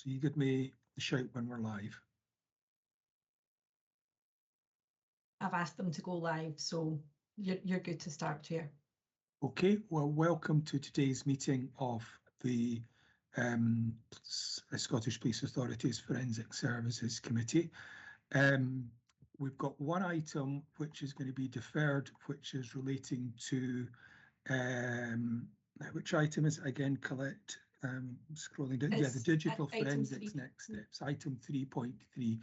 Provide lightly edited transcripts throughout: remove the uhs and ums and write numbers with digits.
So you give me the shout when we're live. I've asked them to go live, so you're good to start, Chair. Okay, well, welcome to today's meeting of the Scottish Police Authority's Forensic Services Committee. We've got one item which is going to be deferred, which is relating to which item is it again, Colette? Scrolling down, yeah, the digital forensics next steps, item 3.3.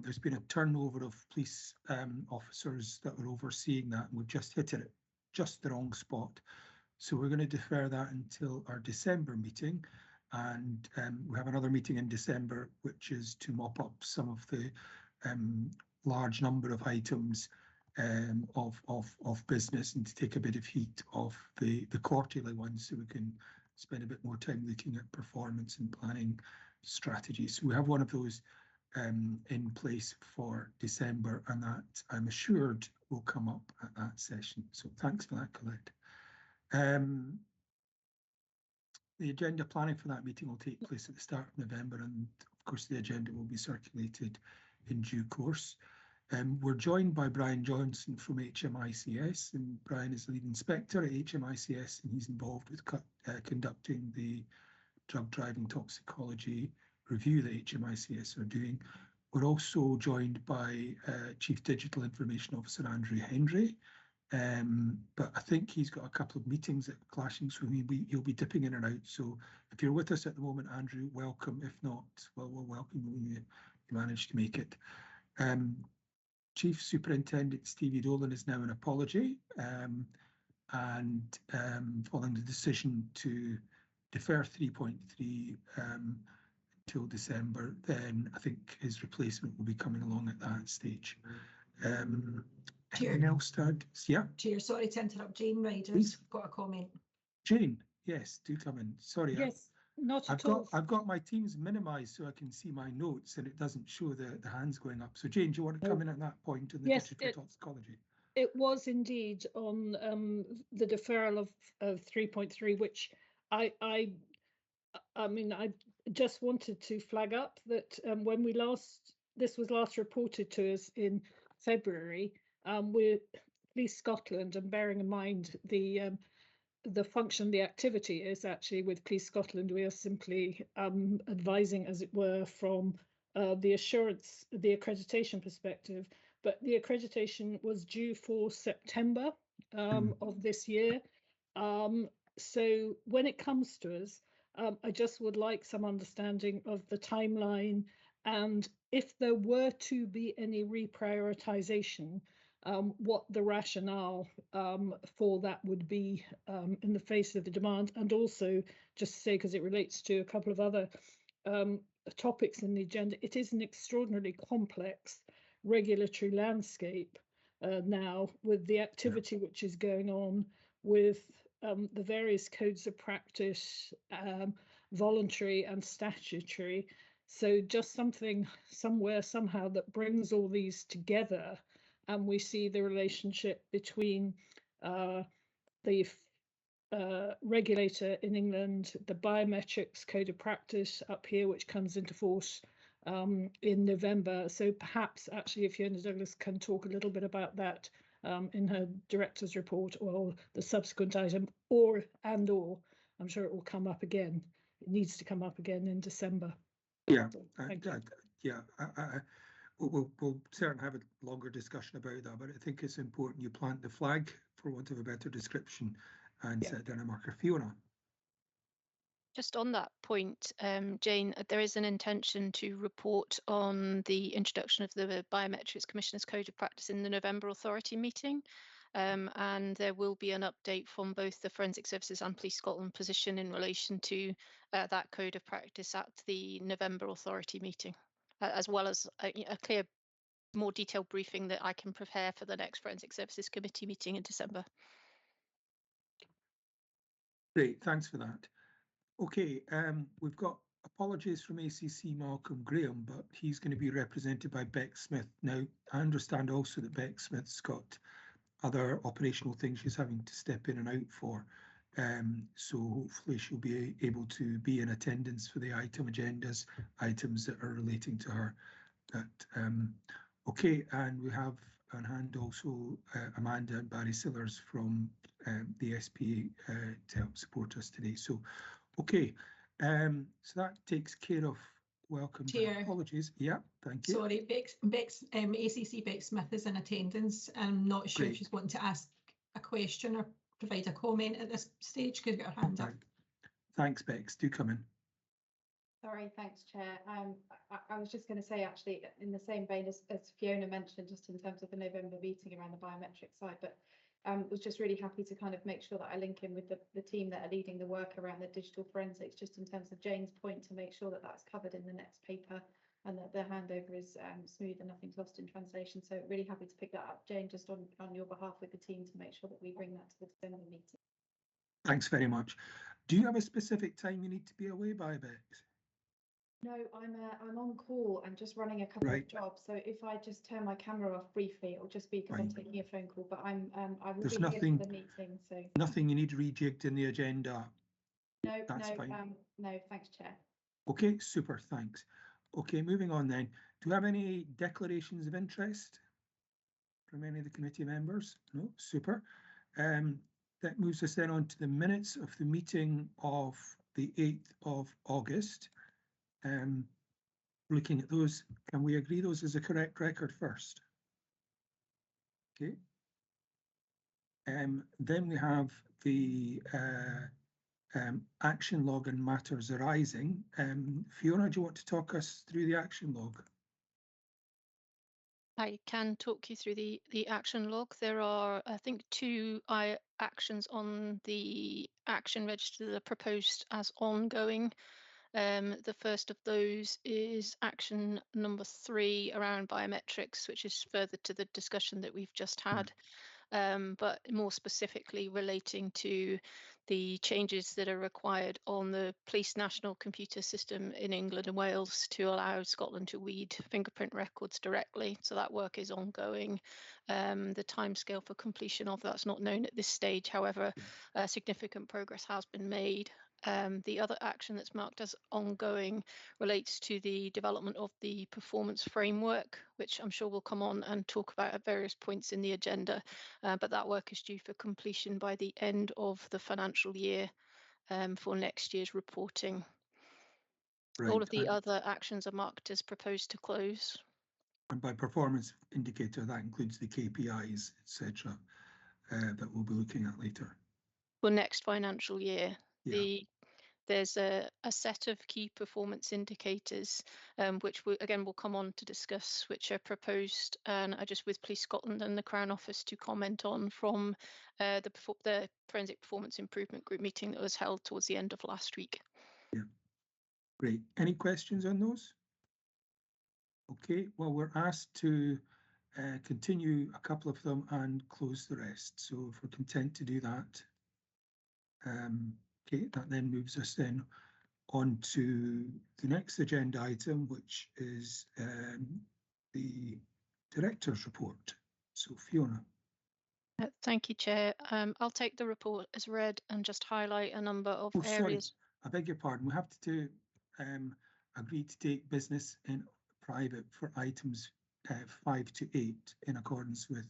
There's been a turnover of police officers that were overseeing that, and we've just hit it at just the wrong spot. So we're going to defer that until our December meeting, and we have another meeting in December, which is to mop up some of the large number of items of business, and to take a bit of heat off the quarterly ones, so we can spend a bit more time looking at performance and planning strategies. So we have one of those in place for December, and that I'm assured will come up at that session. So thanks for that, Colette. The agenda planning for that meeting will take place at the start of November, and of course the agenda will be circulated in due course. We're joined by Brian Johnson from HMICS, and Brian is the lead inspector at HMICS, and he's involved with conducting the drug driving toxicology review that HMICS are doing. We're also joined by Chief Digital Information Officer Andrew Henry, but I think he's got a couple of meetings that are clashing, so he'll be dipping in and out. So if you're with us at the moment, Andrew, welcome. If not, well, we'll welcome you. You managed to make it. Chief Superintendent Stevie Dolan is now an apology, and following the decision to defer 3.3 till December, then I think his replacement will be coming along at that stage. Anything else to add? Yeah. Chair, sorry to interrupt. Jane Ryder's got a comment. Jane, yes, do come in. Sorry. Yes, not at all. I've got my Teams minimised so I can see my notes, and it doesn't show the hands going up. So Jane, do you want to come in at that point in the digital toxicology? It was indeed on the deferral of 3.3, which I mean, I just wanted to flag up that when this was last reported to us in February, with Police Scotland, and bearing in mind the function, the activity is actually with Police Scotland, we are simply advising, as it were, from the accreditation perspective. But the accreditation was due for September of this year. So when it comes to us, I just would like some understanding of the timeline, and if there were to be any reprioritization, what the rationale for that would be in the face of the demand. And also, just to say, because it relates to a couple of other topics in the agenda, it is an extraordinarily complex regulatory landscape now, with the activity which is going on with the various codes of practice, voluntary and statutory. So just something somewhere, somehow, that brings all these together, and we see the relationship between the regulator in England, the biometrics code of practice up here, which comes into force in November. So perhaps actually if Fiona Douglas can talk a little bit about that in her director's report, or the subsequent item, or I'm sure it will come up again. It needs to come up again in December. Yeah, we'll certainly have a longer discussion about that, but I think it's important you plant the flag, for want of a better description, and set down a marker. Fiona. Just on that point, Jane, there is an intention to report on the introduction of the Biometrics Commissioner's Code of Practice in the November Authority meeting, and there will be an update from both the Forensic Services and Police Scotland position in relation to that Code of Practice at the November Authority meeting, as well as a clear, more detailed briefing that I can prepare for the next Forensic Services Committee meeting in December. Great, thanks for that. Okay, we've got apologies from ACC Malcolm Graham, but he's going to be represented by Beck Smith. Now, I understand also that Beck Smith's got other operational things she's having to step in and out for. So hopefully she'll be able to be in attendance for the item agendas, items that are relating to her. Okay, and we have on hand also Amanda and Barry Sillers from the SPA to help support us today. So, okay, so that takes care of welcome. Chair. Apologies. Yeah, thank you. Sorry, ACC Beck Smith is in attendance. I'm not sure if she's wanting to ask a question or provide a comment at this stage. Could get her hand up. Right. Thanks, Bex. Do come in. Sorry, thanks, Chair. I was just going to say, actually, in the same vein as Fiona mentioned, just in terms of the November meeting around the biometric side, but was just really happy to kind of make sure that I link in with the team that are leading the work around the digital forensics, just in terms of Jane's point, to make sure that that's covered in the next paper and that the handover is smooth and nothing's lost in translation. So really happy to pick that up, Jane, just on your behalf with the team to make sure that we bring that to the December meeting. Thanks very much. Do you have a specific time you need to be away by, Bex? No, I'm on call. I'm just running a couple of jobs. So if I just turn my camera off briefly, it'll just be because I'm taking a phone call. But I will There's be nothing, here for the meeting. So nothing you need rejigged in the agenda. no, That's no, fine. no, thanks, Chair. Okay, super, thanks. Okay, moving on then. Do you have any declarations of interest from any of the committee members? No, super. That moves us then on to the minutes of the meeting of the 8th of August. Looking at those, can we agree those as a correct record first? Okay. Then we have the action log and matters arising. Fiona, do you want to talk us through the action log? I can talk you through the action log. There are, I think, two actions on the action register that are proposed as ongoing. The first of those is action number 3 around biometrics, which is further to the discussion that we've just had, but more specifically relating to the changes that are required on the police national computer system in England and Wales to allow Scotland to read fingerprint records directly. So that work is ongoing. The timescale for completion of that's not known at this stage. However, significant progress has been made. The other action that's marked as ongoing relates to the development of the performance framework, which I'm sure we'll come on and talk about at various points in the agenda. But that work is due for completion by the end of the financial year for next year's reporting. Right. All of the other actions are marked as proposed to close. And by performance indicator, that includes the KPIs, etc., that we'll be looking at later. For next financial year, yeah. There's a set of key performance indicators, which we'll come on to discuss, which are proposed and are just with Police Scotland and the Crown Office to comment on from the Forensic Performance Improvement Group meeting that was held towards the end of last week. Yeah, great. Any questions on those? Okay, well, we're asked to continue a couple of them and close the rest. So if we're content to do that, okay, that then moves us then on to the next agenda item, which is the Director's report. So Fiona. Thank you, Chair. I'll take the report as read and just highlight a number of areas. Sorry, I beg your pardon. We have to agree to take business in private for items 5 to 8 in accordance with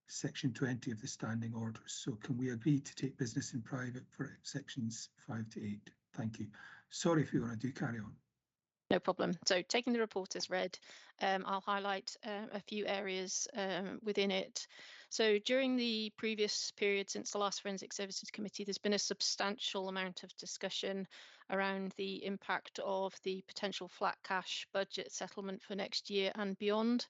Section 20 of the Standing Orders. So can we agree to take business in private for sections 5 to 8? Thank you. Sorry, Fiona, do carry on. No problem. So taking the report as read, I'll highlight a few areas within it. So during the previous period since the last Forensic Services Committee, there's been a substantial amount of discussion around the impact of the potential flat cash budget settlement for next year and beyond.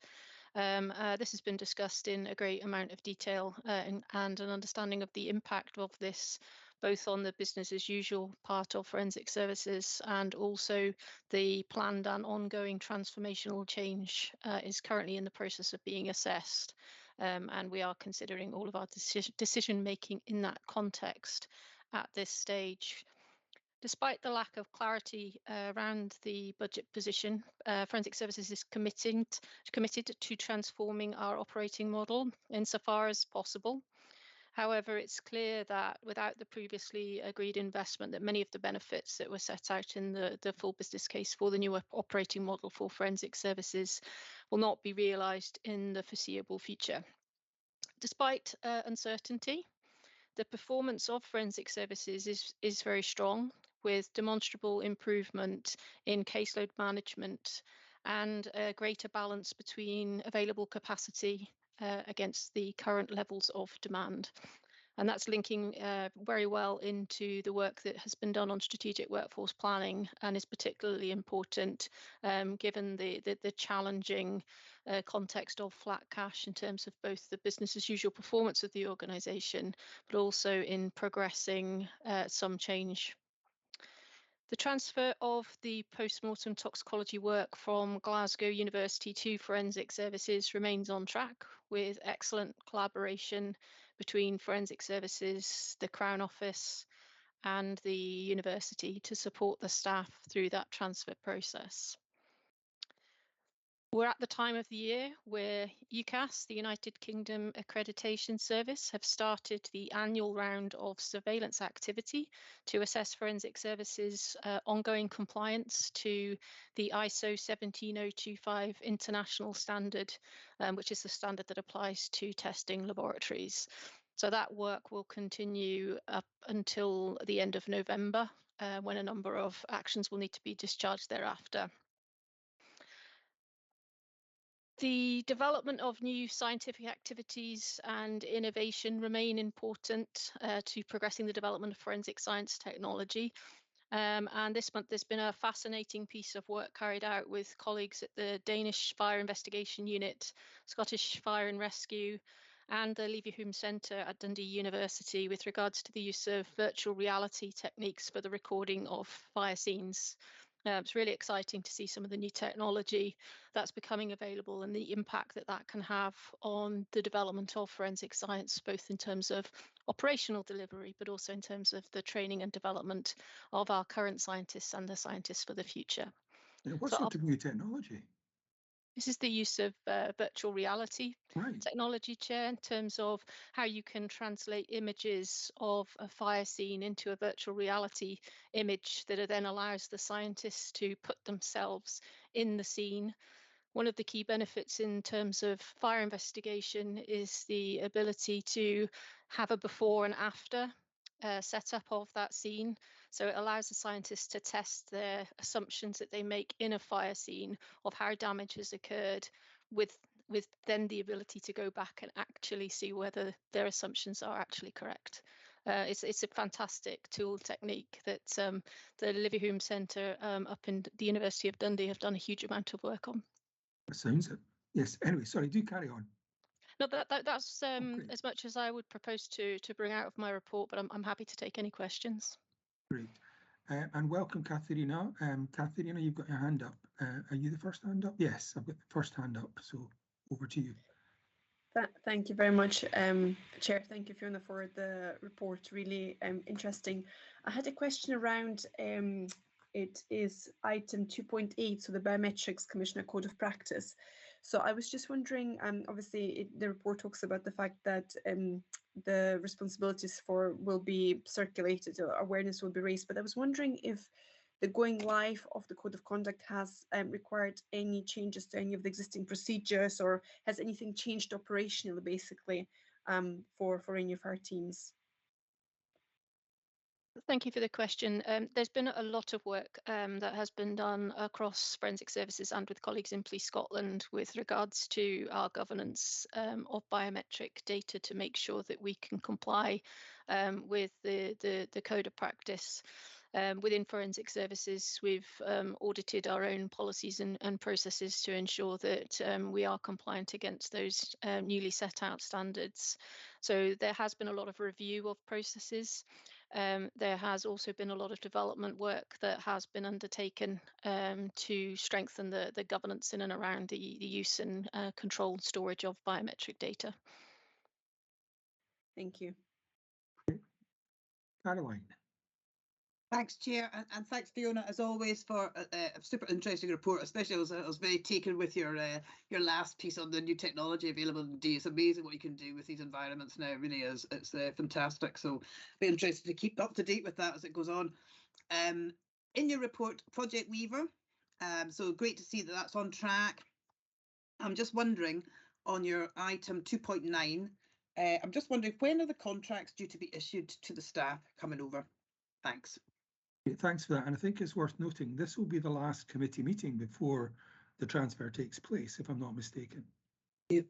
This has been discussed in a great amount of detail and an understanding of the impact of this, both on the business as usual part of forensic services and also the planned and ongoing transformational change is currently in the process of being assessed. And we are considering all of our decision making in that context at this stage. Despite the lack of clarity around the budget position, Forensic Services is committed to transforming our operating model insofar as possible. However, it's clear that without the previously agreed investment, that many of the benefits that were set out in the full business case for the new operating model for forensic services will not be realised in the foreseeable future. Despite uncertainty, the performance of forensic services is very strong, with demonstrable improvement in caseload management and a greater balance between available capacity against the current levels of demand. And that's linking very well into the work that has been done on strategic workforce planning, and is particularly important given the challenging context of flat cash in terms of both the business as usual performance of the organisation, but also in progressing some change. The transfer of the post-mortem toxicology work from Glasgow University to Forensic Services remains on track, with excellent collaboration between Forensic Services, the Crown Office and the university to support the staff through that transfer process. We're at the time of the year where UCAS, the United Kingdom Accreditation Service, have started the annual round of surveillance activity to assess forensic services' ongoing compliance to the ISO 17025 international standard, which is the standard that applies to testing laboratories. So that work will continue up until the end of November, when a number of actions will need to be discharged thereafter. The development of new scientific activities and innovation remain important to progressing the development of forensic science technology. And this month there's been a fascinating piece of work carried out with colleagues at the Danish Fire Investigation Unit, Scottish Fire and Rescue, and the Leverhulme Centre at Dundee University with regards to the use of virtual reality techniques for the recording of fire scenes. It's really exciting to see some of the new technology that's becoming available and the impact that that can have on the development of forensic science, both in terms of operational delivery, but also in terms of the training and development of our current scientists and the scientists for the future. Yeah, what sort of new technology? This is the use of virtual reality technology, Chair, in terms of how you can translate images of a fire scene into a virtual reality image that then allows the scientists to put themselves in the scene. One of the key benefits in terms of fire investigation is the ability to have a before and after setup of that scene. So it allows the scientists to test their assumptions that they make in a fire scene of how damage has occurred, with then the ability to go back and actually see whether their assumptions are actually correct. It's a fantastic tool technique that the Leverhulme Centre up in the University of Dundee have done a huge amount of work on. That sounds it. Yes. Anyway, sorry, do carry on. No, that's as much as I would propose to bring out of my report, but I'm happy to take any questions. Great. And welcome, Katharina. Katharina, you've got your hand up. Are you the first hand up? Yes, I've got the first hand up, so over to you. Thank you very much, Chair. Thank you, Fiona, for the report. Really interesting. I had a question around, it is item 2.8, so the Biometrics Commissioner Code of Practice. So I was just wondering, obviously the report talks about the fact that the responsibilities will be circulated, or awareness will be raised, but I was wondering if the going live of the Code of Conduct has required any changes to any of the existing procedures, or has anything changed operationally, basically, for any of our teams? Thank you for the question. There's been a lot of work that has been done across forensic services and with colleagues in Police Scotland with regards to our governance of biometric data to make sure that we can comply with the code of practice. Within forensic services, we've audited our own policies and processes to ensure that we are compliant against those newly set out standards. So there has been a lot of review of processes. There has also been a lot of development work that has been undertaken to strengthen the governance in and around the use and control and storage of biometric data. Thank you. Caroline. Thanks, Chair, and thanks, Fiona, as always, for a super interesting report. Especially, I was very taken with your last piece on the new technology available in D. It's amazing what you can do with these environments now. It really is. It's fantastic. So, be interested to keep up to date with that as it goes on. In your report, Project Weaver. So great to see that that's on track. I'm just wondering on your item 2.9. I'm just wondering, when are the contracts due to be issued to the staff coming over? Thanks. Thanks for that. And I think it's worth noting, this will be the last committee meeting before the transfer takes place, if I'm not mistaken. Yep.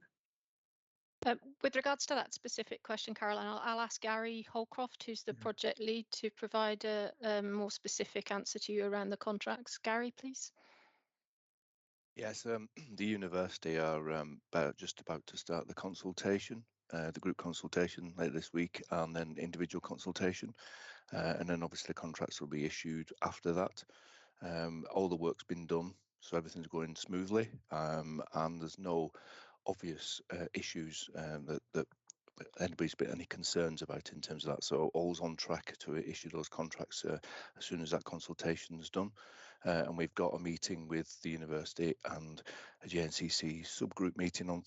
With regards to that specific question, Caroline, I'll ask Gary Holcroft, who's the project lead, to provide a more specific answer to you around the contracts. Gary, please. Yes, the university are just about to start the consultation, the group consultation later this week, and then individual consultation. And then obviously contracts will be issued after that. All the work's been done, so everything's going smoothly, and there's no obvious issues that anybody's been any concerns about in terms of that. So all's on track to issue those contracts as soon as that consultation is done. And we've got a meeting with the university and a JNCC subgroup meeting on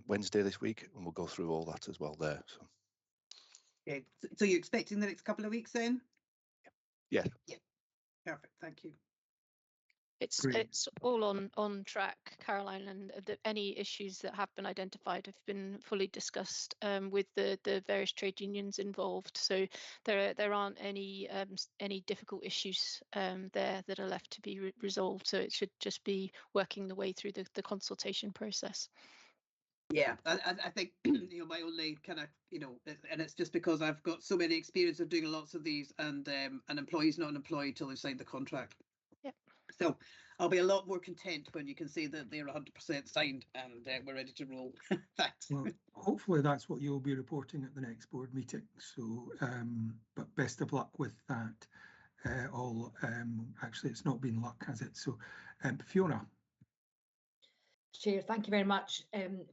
Wednesday this week, and we'll go through all that as well there. So. Okay, so you're expecting the next couple of weeks then? Yeah. Yeah. Perfect. Thank you. It's all on track, Caroline, and any issues that have been identified have been fully discussed with the various trade unions involved. So there aren't any difficult issues there that are left to be resolved. So it should just be working the way through the consultation process. Yeah, I think my only kind of and it's just because I've got so many experience of doing lots of these, and an employee's not an employee till they've signed the contract. Yep. So I'll be a lot more content when you can say that they're 100% signed and we're ready to roll. Thanks. Well, hopefully that's what you'll be reporting at the next board meeting. So, but best of luck with that. Actually, it's not been luck, has it? So, Fiona. Chair, thank you very much.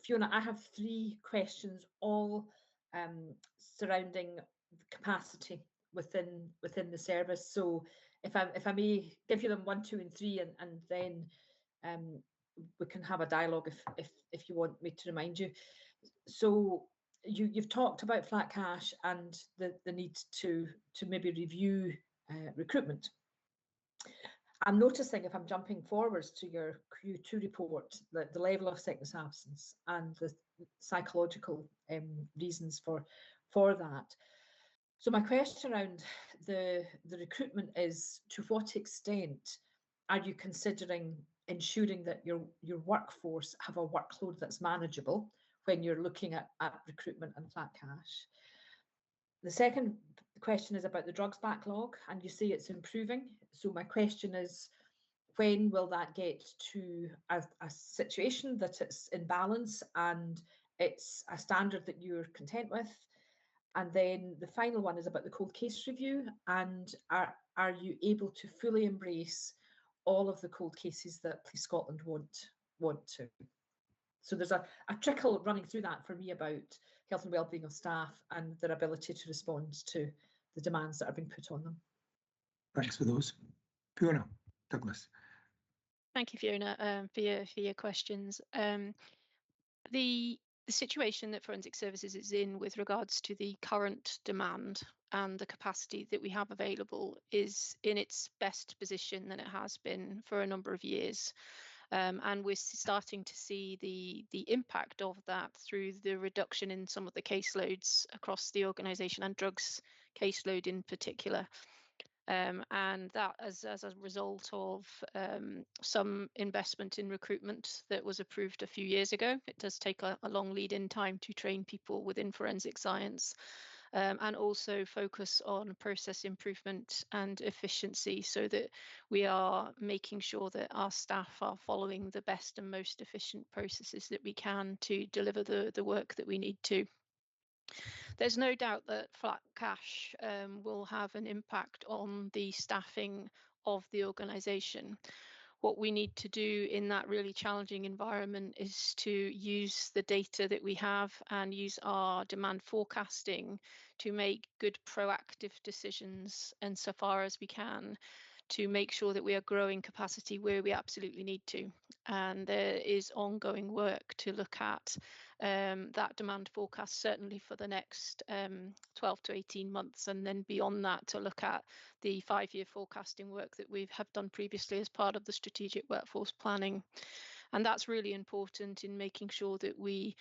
Fiona, I have 3 questions, all surrounding capacity within the service. So if I may give you them 1, 2 and 3, and then we can have a dialogue if you want me to remind you. So you've talked about flat cash and the need to maybe review recruitment. I'm noticing, if I'm jumping forwards to your Q2 report, that the level of sickness absence and the psychological reasons for that. So my question around the recruitment is, to what extent are you considering ensuring that your workforce have a workload that's manageable when you're looking at recruitment and flat cash? The second question is about the drugs backlog, and you say it's improving. So my question is, when will that get to a situation that it's in balance and it's a standard that you're content with? And then the final one is about the cold case review, and are you able to fully embrace all of the cold cases that Police Scotland want to? So there's a trickle running through that for me about health and wellbeing of staff and their ability to respond to the demands that are being put on them. Thanks for those. Fiona, Douglas. Thank you, Fiona, for your questions. The situation that Forensic Services is in with regards to the current demand and the capacity that we have available is in its best position than it has been for a number of years. And we're starting to see the impact of that through the reduction in some of the caseloads across the organisation, and drugs caseload in particular. And that as a result of some investment in recruitment that was approved a few years ago. It does take a long lead-in time to train people within forensic science. And also focus on process improvement and efficiency, so that we are making sure that our staff are following the best and most efficient processes that we can to deliver the work that we need to. There's no doubt that flat cash will have an impact on the staffing of the organisation. what we need to do in that really challenging environment is to use the data that we have and use our demand forecasting to make good proactive decisions insofar as we can, to make sure that we are growing capacity where we absolutely need to. And there is ongoing work to look at that demand forecast, certainly for the next 12 to 18 months, and then beyond that to look at the 5-year forecasting work that we have done previously as part of the strategic workforce planning. And that's really important in making sure that we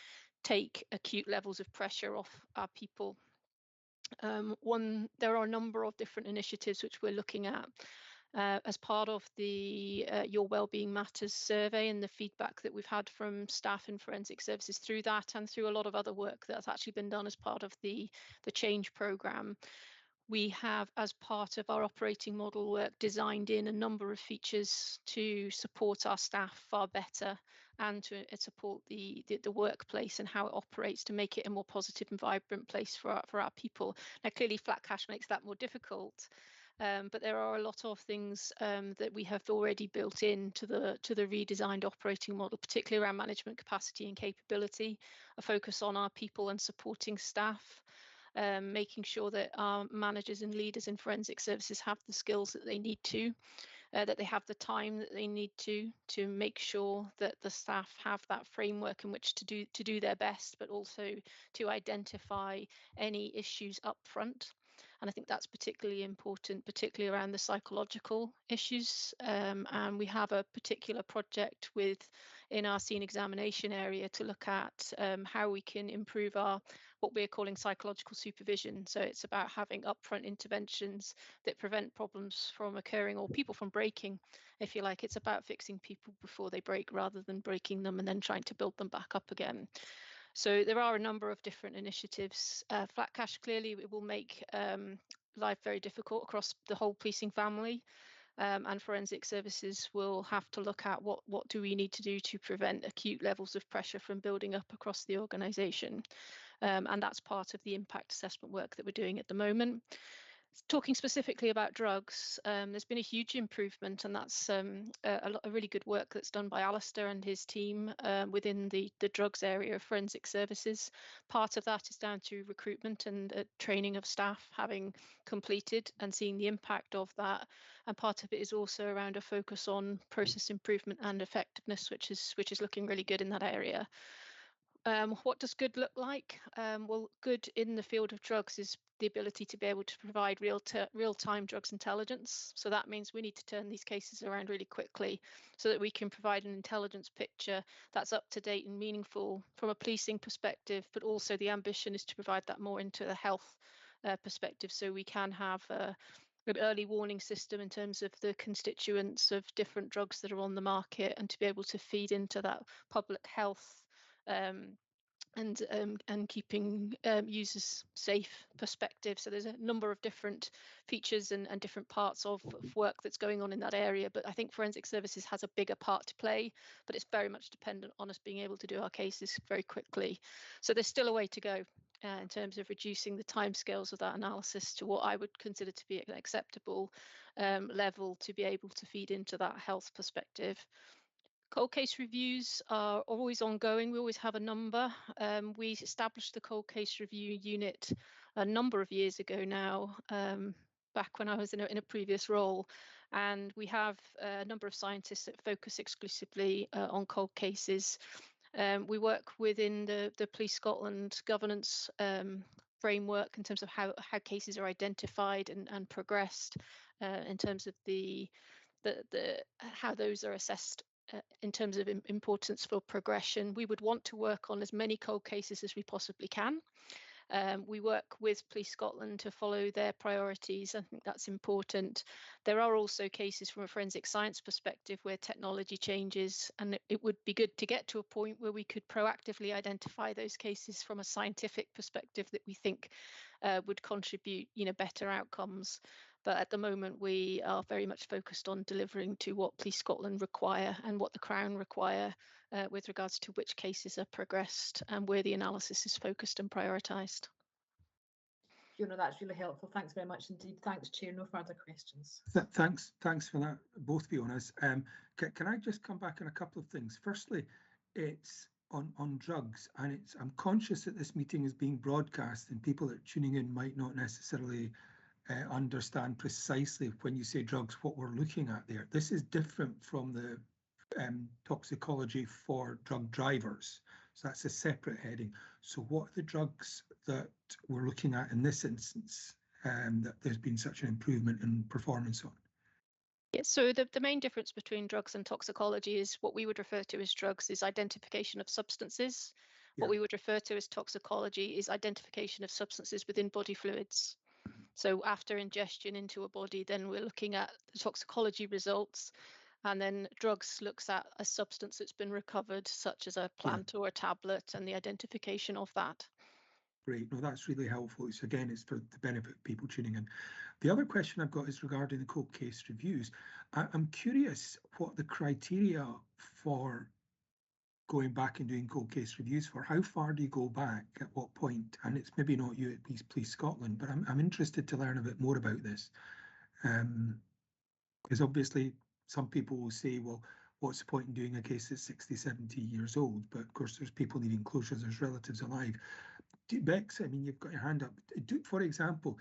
take acute levels of pressure off our people. There are a number of different initiatives which we're looking at as part of the Your Wellbeing Matters survey and the feedback that we've had from staff in forensic services through that and through a lot of other work that's actually been done as part of the change programme. We have, as part of our operating model work, designed in a number of features to support our staff far better and to support the workplace and how it operates to make it a more positive and vibrant place for our people. Now, clearly, flat cash makes that more difficult. But there are a lot of things that we have already built into the redesigned operating model, particularly around management capacity and capability, a focus on our people and supporting staff, making sure that our managers and leaders in forensic services have the skills that they need to, that they have the time that they need to make sure that the staff have that framework in which to do their best, but also to identify any issues up front. And I think that's particularly important, particularly around the psychological issues. And we have a particular project in our scene examination area to look at how we can improve what we're calling psychological supervision. So it's about having upfront interventions that prevent problems from occurring or people from breaking, if you like. It's about fixing people before they break rather than breaking them and then trying to build them back up again. So there are a number of different initiatives. Flat cash, clearly, it will make life very difficult across the whole policing family. And forensic services will have to look at what do we need to do to prevent acute levels of pressure from building up across the organisation. And that's part of the impact assessment work that we're doing at the moment. Talking specifically about drugs, there's been a huge improvement, and that's a really good work that's done by Alistair and his team within the drugs area of forensic services. Part of that is down to recruitment and training of staff having completed and seeing the impact of that. And part of it is also around a focus on process improvement and effectiveness, which is looking really good in that area. What does good look like? Well, good in the field of drugs is the ability to be able to provide real-time drugs intelligence. So that means we need to turn these cases around really quickly so that we can provide an intelligence picture that's up to date and meaningful from a policing perspective, but also the ambition is to provide that more into the health perspective, so we can have an early warning system in terms of the constituents of different drugs that are on the market, and to be able to feed into that public health and keeping users safe perspective. So there's a number of different features and different parts of work that's going on in that area. But I think forensic services has a bigger part to play, but it's very much dependent on us being able to do our cases very quickly. So there's still a way to go in terms of reducing the timescales of that analysis to what I would consider to be an acceptable level to be able to feed into that health perspective. Cold case reviews are always ongoing. We always have a number. We established the cold case review unit a number of years ago now, back when I was in a previous role. And we have a number of scientists that focus exclusively on cold cases. We work within the Police Scotland governance framework in terms of how cases are identified and progressed, in terms of how those are assessed in terms of importance for progression. We would want to work on as many cold cases as we possibly can. We work with Police Scotland to follow their priorities. I think that's important. There are also cases from a forensic science perspective where technology changes, and it would be good to get to a point where we could proactively identify those cases from a scientific perspective that we think would contribute, better outcomes. But at the moment, we are very much focused on delivering to what Police Scotland require and what the Crown require with regards to which cases are progressed and where the analysis is focused and prioritised. Fiona, that's really helpful. Thanks very much indeed. Thanks, Chair. No further questions. Thanks for that, both Fionas. Can I just come back on a couple of things? Firstly, it's on drugs, and I'm conscious that this meeting is being broadcast and people that are tuning in might not necessarily understand precisely when you say drugs what we're looking at there. This is different from the toxicology for drug drivers. So that's a separate heading. So what are the drugs that we're looking at in this instance that there's been such an improvement in performance on? Yeah, so the main difference between drugs and toxicology is what we would refer to as drugs is identification of substances. Yeah. What we would refer to as toxicology is identification of substances within body fluids. So after ingestion into a body, then we're looking at the toxicology results. And then drugs looks at a substance that's been recovered, such as a plant or a tablet, and the identification of that. Great. No, that's really helpful. It's for the benefit of people tuning in. The other question I've got is regarding the cold case reviews. I'm curious what the criteria for going back and doing cold case reviews for. How far do you go back? At what point? And it's maybe not you at Police Scotland, but I'm interested to learn a bit more about this. Because obviously some people will say, well, what's the point in doing a case that's 60, 70 years old? But of course, there's people needing closure, there's relatives alive. Bex, I mean, you've got your hand up. For example,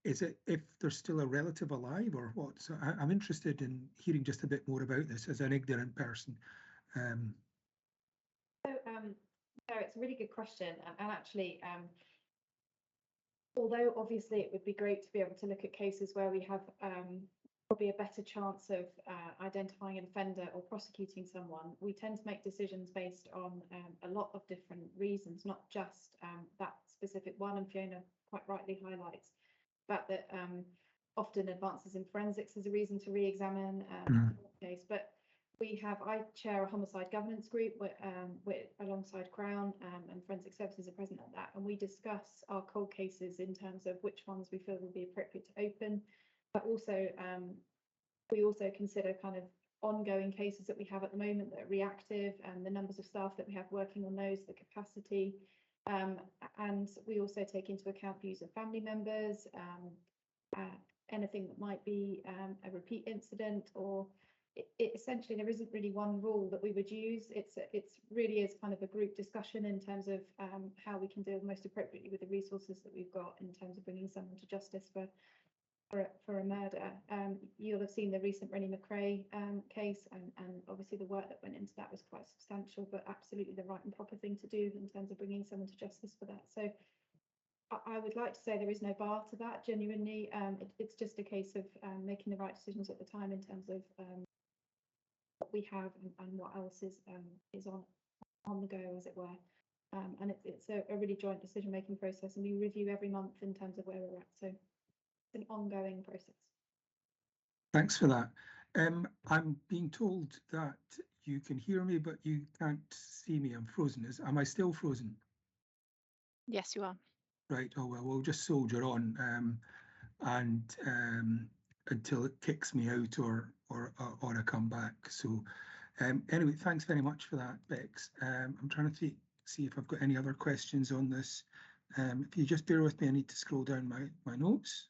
is it if there's still a relative alive or what? So I'm interested in hearing just a bit more about this as an ignorant person. No, it's a really good question. And actually, although obviously it would be great to be able to look at cases where we have probably a better chance of identifying an offender or prosecuting someone, we tend to make decisions based on a lot of different reasons, not just that specific one. And Fiona quite rightly highlights the fact that often advances in forensics is a reason to re-examine the case. But I chair a homicide governance group alongside Crown, and Forensic Services are present at that, and we discuss our cold cases in terms of which ones we feel would be appropriate to open, but also we also consider kind of ongoing cases that we have at the moment that are reactive, and the numbers of staff that we have working on those, the capacity, and we also take into account views of family members, anything that might be a repeat incident, or essentially there isn't really one rule that we would use. It's really is kind of a group discussion in terms of how we can deal most appropriately with the resources that we've got in terms of bringing someone to justice for a murder. You'll have seen the recent Rennie McRae case, and obviously the work that went into that was quite substantial, but absolutely the right and proper thing to do in terms of bringing someone to justice for that. So I would like to say there is no bar to that, genuinely. It's just a case of making the right decisions at the time in terms of what we have and what else is on the go, as it were. And it's a really joint decision-making process, and we review every month in terms of where we're at. So it's an ongoing process. Thanks for that. I'm being told that you can hear me, but you can't see me. I'm frozen. Am I still frozen? Yes, you are. Right. Oh well, we'll just soldier on and until it kicks me out or I come back. So anyway, thanks very much for that, Bex. I'm trying to see if I've got any other questions on this. If you just bear with me, I need to scroll down my notes.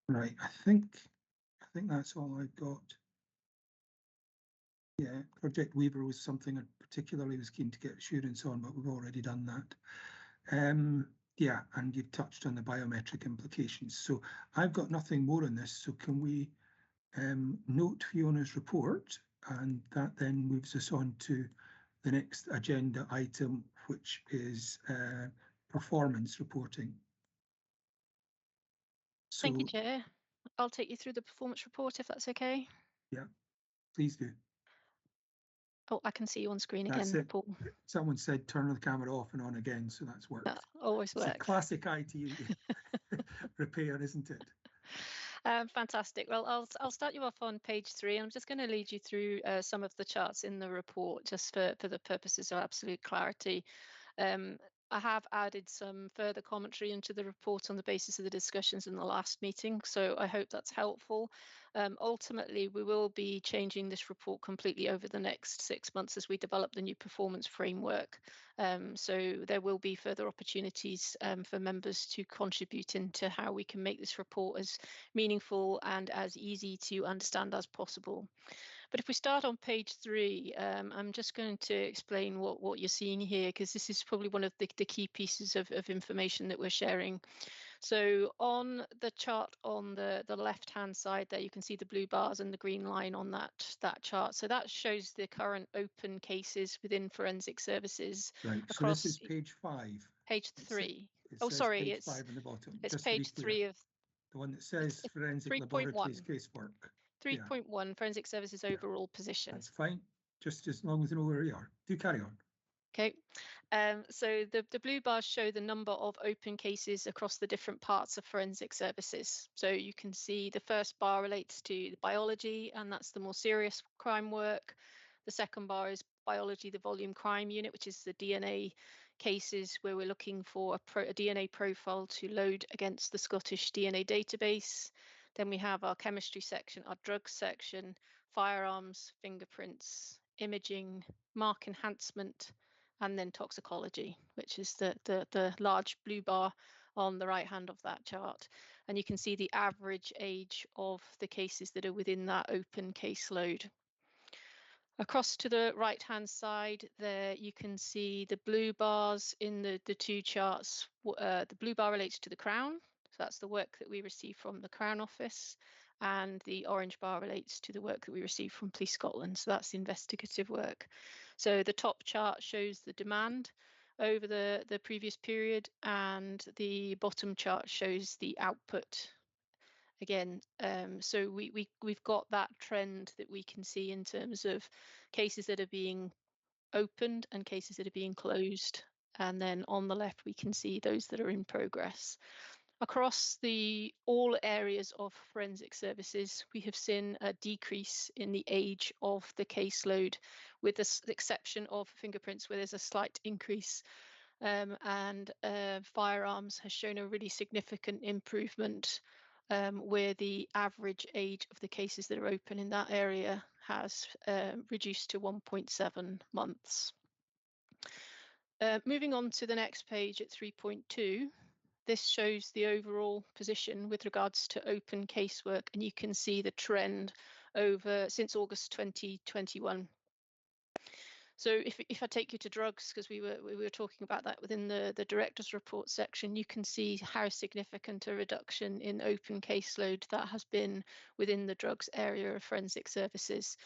Right, I think that's all I've got. Yeah, Project Weaver was something I particularly was keen to get assurance on, but we've already done that. Yeah, and you've touched on the biometric implications. So I've got nothing more on this. So can we note Fiona's report, and that then moves us on to the next agenda item, which is performance reporting. So, thank you, Chair. I'll take you through the performance report if that's okay. Yeah, please do. Oh, I can see you on screen That's again, it. Paul. Someone said turn the camera off and on again, so that's worked. That always works. It's a classic IT repair, isn't it? Fantastic. Well, I'll start you off on page 3. I'm just going to lead you through some of the charts in the report, just for the purposes of absolute clarity. I have added some further commentary into the report on the basis of the discussions in the last meeting, so I hope that's helpful. Ultimately, we will be changing this report completely over the next 6 months as we develop the new performance framework. So there will be further opportunities for members to contribute into how we can make this report as meaningful and as easy to understand as possible. But if we start on page 3, I'm just going to explain what you're seeing here, because this is probably one of the key pieces of information that we're sharing. So on the chart on the left-hand side there, you can see the blue bars and the green line on that chart. So that shows the current open cases within forensic services. Right, so this is page 5. Page 3. Oh, sorry, it's 5 on the bottom. It's just page 3 of the one that says forensic 3.1. laboratories casework. 3.1 forensic services overall position. That's fine, just as long as you know where you are. Do carry on. Okay, so the blue bars show the number of open cases across the different parts of forensic services. So you can see the first bar relates to the biology, and that's the more serious crime work. The second bar is biology, the volume crime unit, which is the DNA cases where we're looking for a DNA profile to load against the Scottish DNA database. Then we have our chemistry section, our drugs section, firearms, fingerprints, imaging, mark enhancement, and then toxicology, which is the large blue bar on the right hand of that chart. And you can see the average age of the cases that are within that open caseload. Across to the right hand side there, you can see the blue bars in the two charts. The blue bar relates to the Crown, so that's the work that we receive from the Crown Office, and the orange bar relates to the work that we receive from Police Scotland, so that's the investigative work. So the top chart shows the demand over the previous period, and the bottom chart shows the output again. So we've got that trend that we can see in terms of cases that are being opened and cases that are being closed, and then on the left we can see those that are in progress. Across all areas of forensic services, we have seen a decrease in the age of the caseload, with the exception of fingerprints, where there's a slight increase. And firearms has shown a really significant improvement, where the average age of the cases that are open in that area has reduced to 1.7 months. Moving on to the next page at 3.2. This shows the overall position with regards to open casework, and you can see the trend since August 2021. So if I take you to drugs, because we were talking about that within the director's report section, you can see how significant a reduction in open caseload that has been within the drugs area of forensic services.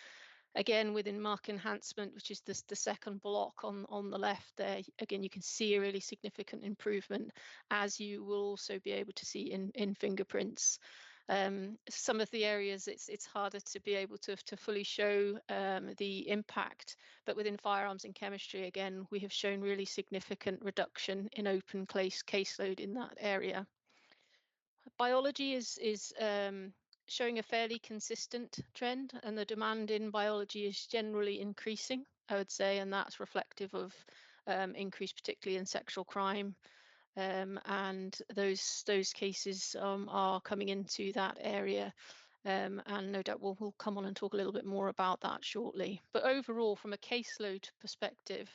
Again, within mark enhancement, which is the second block on the left there, again, you can see a really significant improvement, as you will also be able to see in fingerprints. Some of the areas it's harder to be able to fully show the impact, but within firearms and chemistry, again, we have shown really significant reduction in open caseload in that area. Biology is showing a fairly consistent trend, and the demand in biology is generally increasing, I would say, and that's reflective of increase, particularly in sexual crime. And those cases are coming into that area, and no doubt we'll come on and talk a little bit more about that shortly. But overall, from a caseload perspective,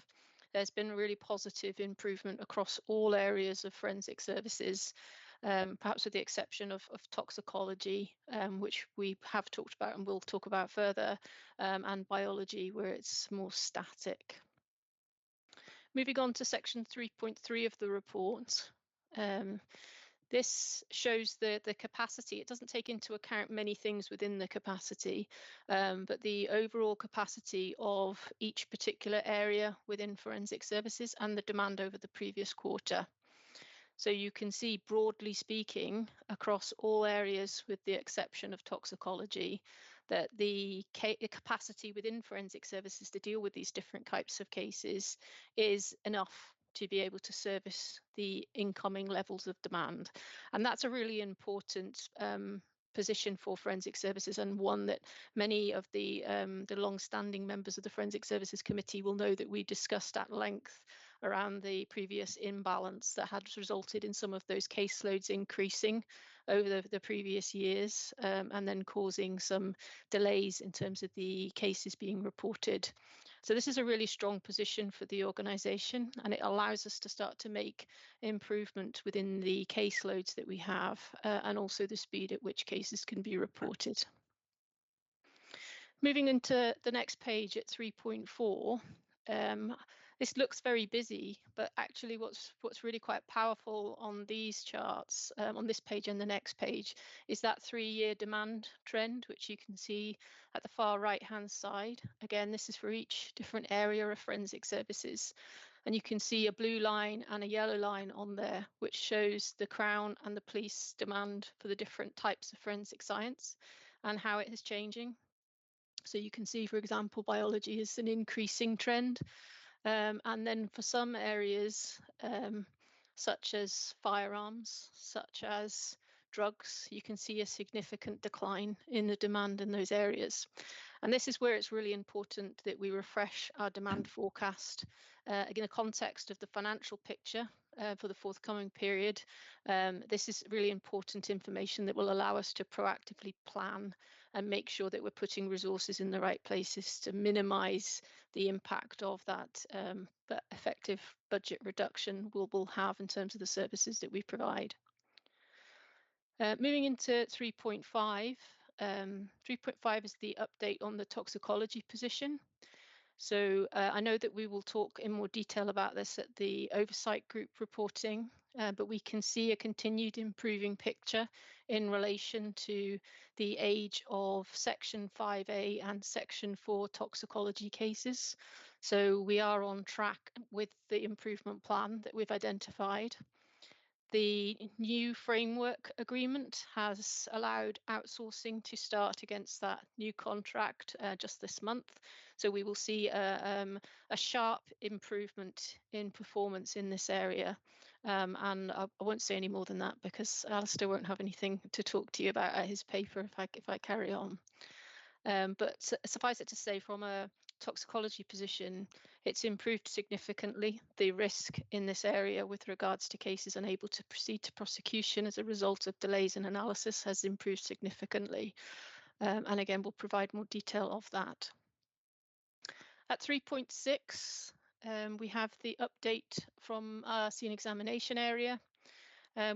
there's been a really positive improvement across all areas of forensic services, perhaps with the exception of toxicology, which we have talked about and will talk about further, and biology, where it's more static. Moving on to section 3.3 of the report. This shows the capacity. It doesn't take into account many things within the capacity, but the overall capacity of each particular area within forensic services and the demand over the previous quarter. So you can see, broadly speaking, across all areas with the exception of toxicology, that the capacity within forensic services to deal with these different types of cases is enough to be able to service the incoming levels of demand. And that's a really important position for forensic services, and one that many of the long-standing members of the Forensic Services Committee will know that we discussed at length around the previous imbalance that had resulted in some of those caseloads increasing over the previous years, and then causing some delays in terms of the cases being reported. So this is a really strong position for the organisation, and it allows us to start to make improvement within the caseloads that we have, and also the speed at which cases can be reported. Moving into the next page at 3.4, this looks very busy, but actually what's really quite powerful on these charts, on this page and the next page, is that 3-year demand trend, which you can see at the far right hand side. Again, this is for each different area of forensic services. And you can see a blue line and a yellow line on there, which shows the Crown and the police demand for the different types of forensic science and how it is changing. So you can see, for example, biology is an increasing trend. And then for some areas, such as firearms, such as drugs, you can see a significant decline in the demand in those areas. And this is where it's really important that we refresh our demand forecast in the context of the financial picture for the forthcoming period. This is really important information that will allow us to proactively plan and make sure that we're putting resources in the right places to minimise the impact of that effective budget reduction we'll have in terms of the services that we provide. Moving into 3.5, 3.5 is the update on the toxicology position. So I know that we will talk in more detail about this at the oversight group reporting, but we can see a continued improving picture in relation to the age of Section 5A and Section 4 toxicology cases. So we are on track with the improvement plan that we've identified. The new framework agreement has allowed outsourcing to start against that new contract just this month. So we will see a sharp improvement in performance in this area. And I won't say any more than that because Alistair won't have anything to talk to you about at his paper if I carry on. But suffice it to say, from a toxicology position, it's improved significantly. The risk in this area with regards to cases unable to proceed to prosecution as a result of delays in analysis has improved significantly. And again, we'll provide more detail of that. At 3.6, we have the update from our scene examination area.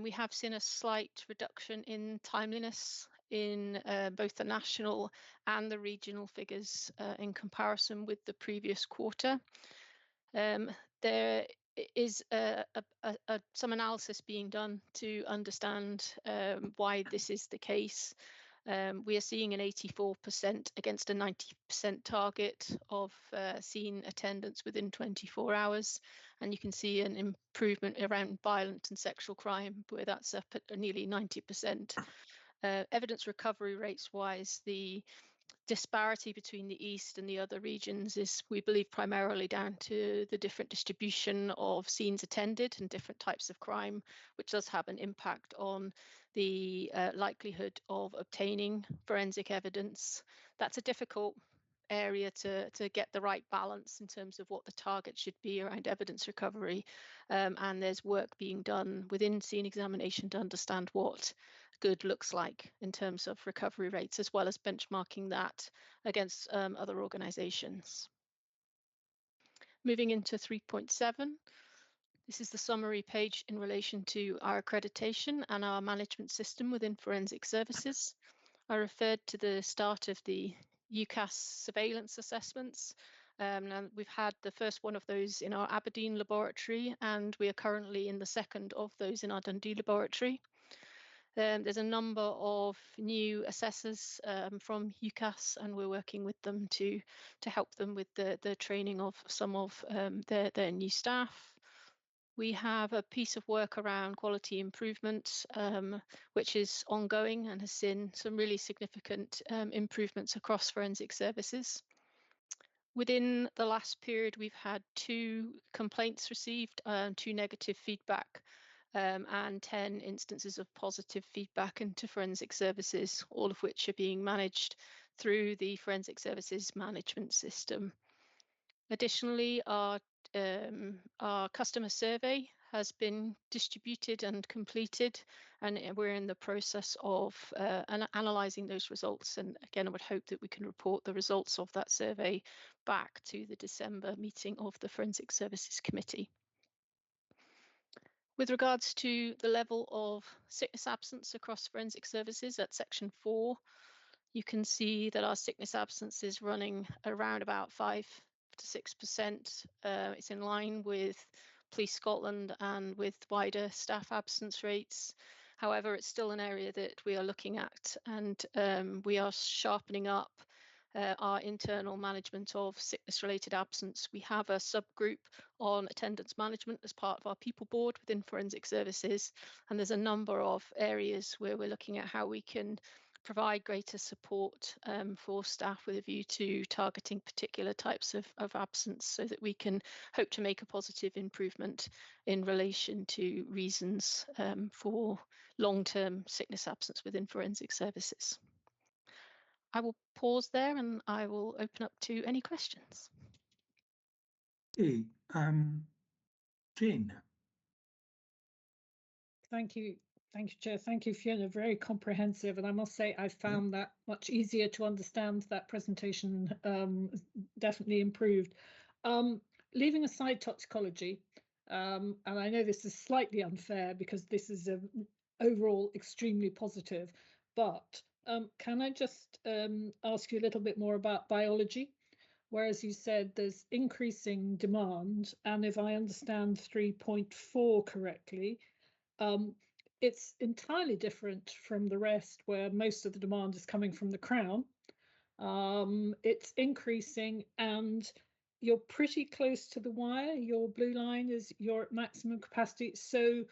We have seen a slight reduction in timeliness in both the national and the regional figures in comparison with the previous quarter. There is some analysis being done to understand why this is the case. We are seeing an 84% against a 90% target of scene attendance within 24 hours. And you can see an improvement around violent and sexual crime, where that's up at nearly 90%. Evidence recovery rates wise, the disparity between the East and the other regions is, we believe, primarily down to the different distribution of scenes attended and different types of crime, which does have an impact on the likelihood of obtaining forensic evidence. That's a difficult area to get the right balance in terms of what the target should be around evidence recovery. And there's work being done within scene examination to understand what good looks like in terms of recovery rates, as well as benchmarking that against other organisations. Moving into 3.7, this is the summary page in relation to our accreditation and our management system within forensic services. I referred to the start of the UCAS surveillance assessments. And we've had the first one of those in our Aberdeen laboratory, and we are currently in the second of those in our Dundee laboratory. There's a number of new assessors from UCAS, and we're working with them to help them with the training of some of their new staff. We have a piece of work around quality improvement, which is ongoing and has seen some really significant improvements across forensic services. Within the last period, we've had 2 complaints received, 2 negative feedback, and 10 instances of positive feedback into forensic services, all of which are being managed through the forensic services management system. Additionally, our our customer survey has been distributed and completed, and we're in the process of analysing those results. And again, I would hope that we can report the results of that survey back to the December meeting of the Forensic Services Committee. With regards to the level of sickness absence across forensic services at section 4, you can see that our sickness absence is running around about 5 to 6%. It's in line with Police Scotland and with wider staff absence rates. However, it's still an area that we are looking at, and we are sharpening up our internal management of sickness-related absence. We have a subgroup on attendance management as part of our people board within forensic services, and there's a number of areas where we're looking at how we can provide greater support for staff with a view to targeting particular types of absence, so that we can hope to make a positive improvement in relation to reasons for long-term sickness absence within forensic services. I will pause there and I will open up to any questions. Okay, Jane. Thank you, Chair. Thank you, Fiona. Very comprehensive, and I must say I found that much easier to understand. That presentation definitely improved. Leaving aside toxicology, and I know this is slightly unfair because this is overall extremely positive, but can I just ask you a little bit more about biology? Whereas you said there's increasing demand, and if I understand 3.4 correctly, it's entirely different from the rest, where most of the demand is coming from the Crown. It's increasing, and you're pretty close to the wire. Your blue line is your maximum capacity. So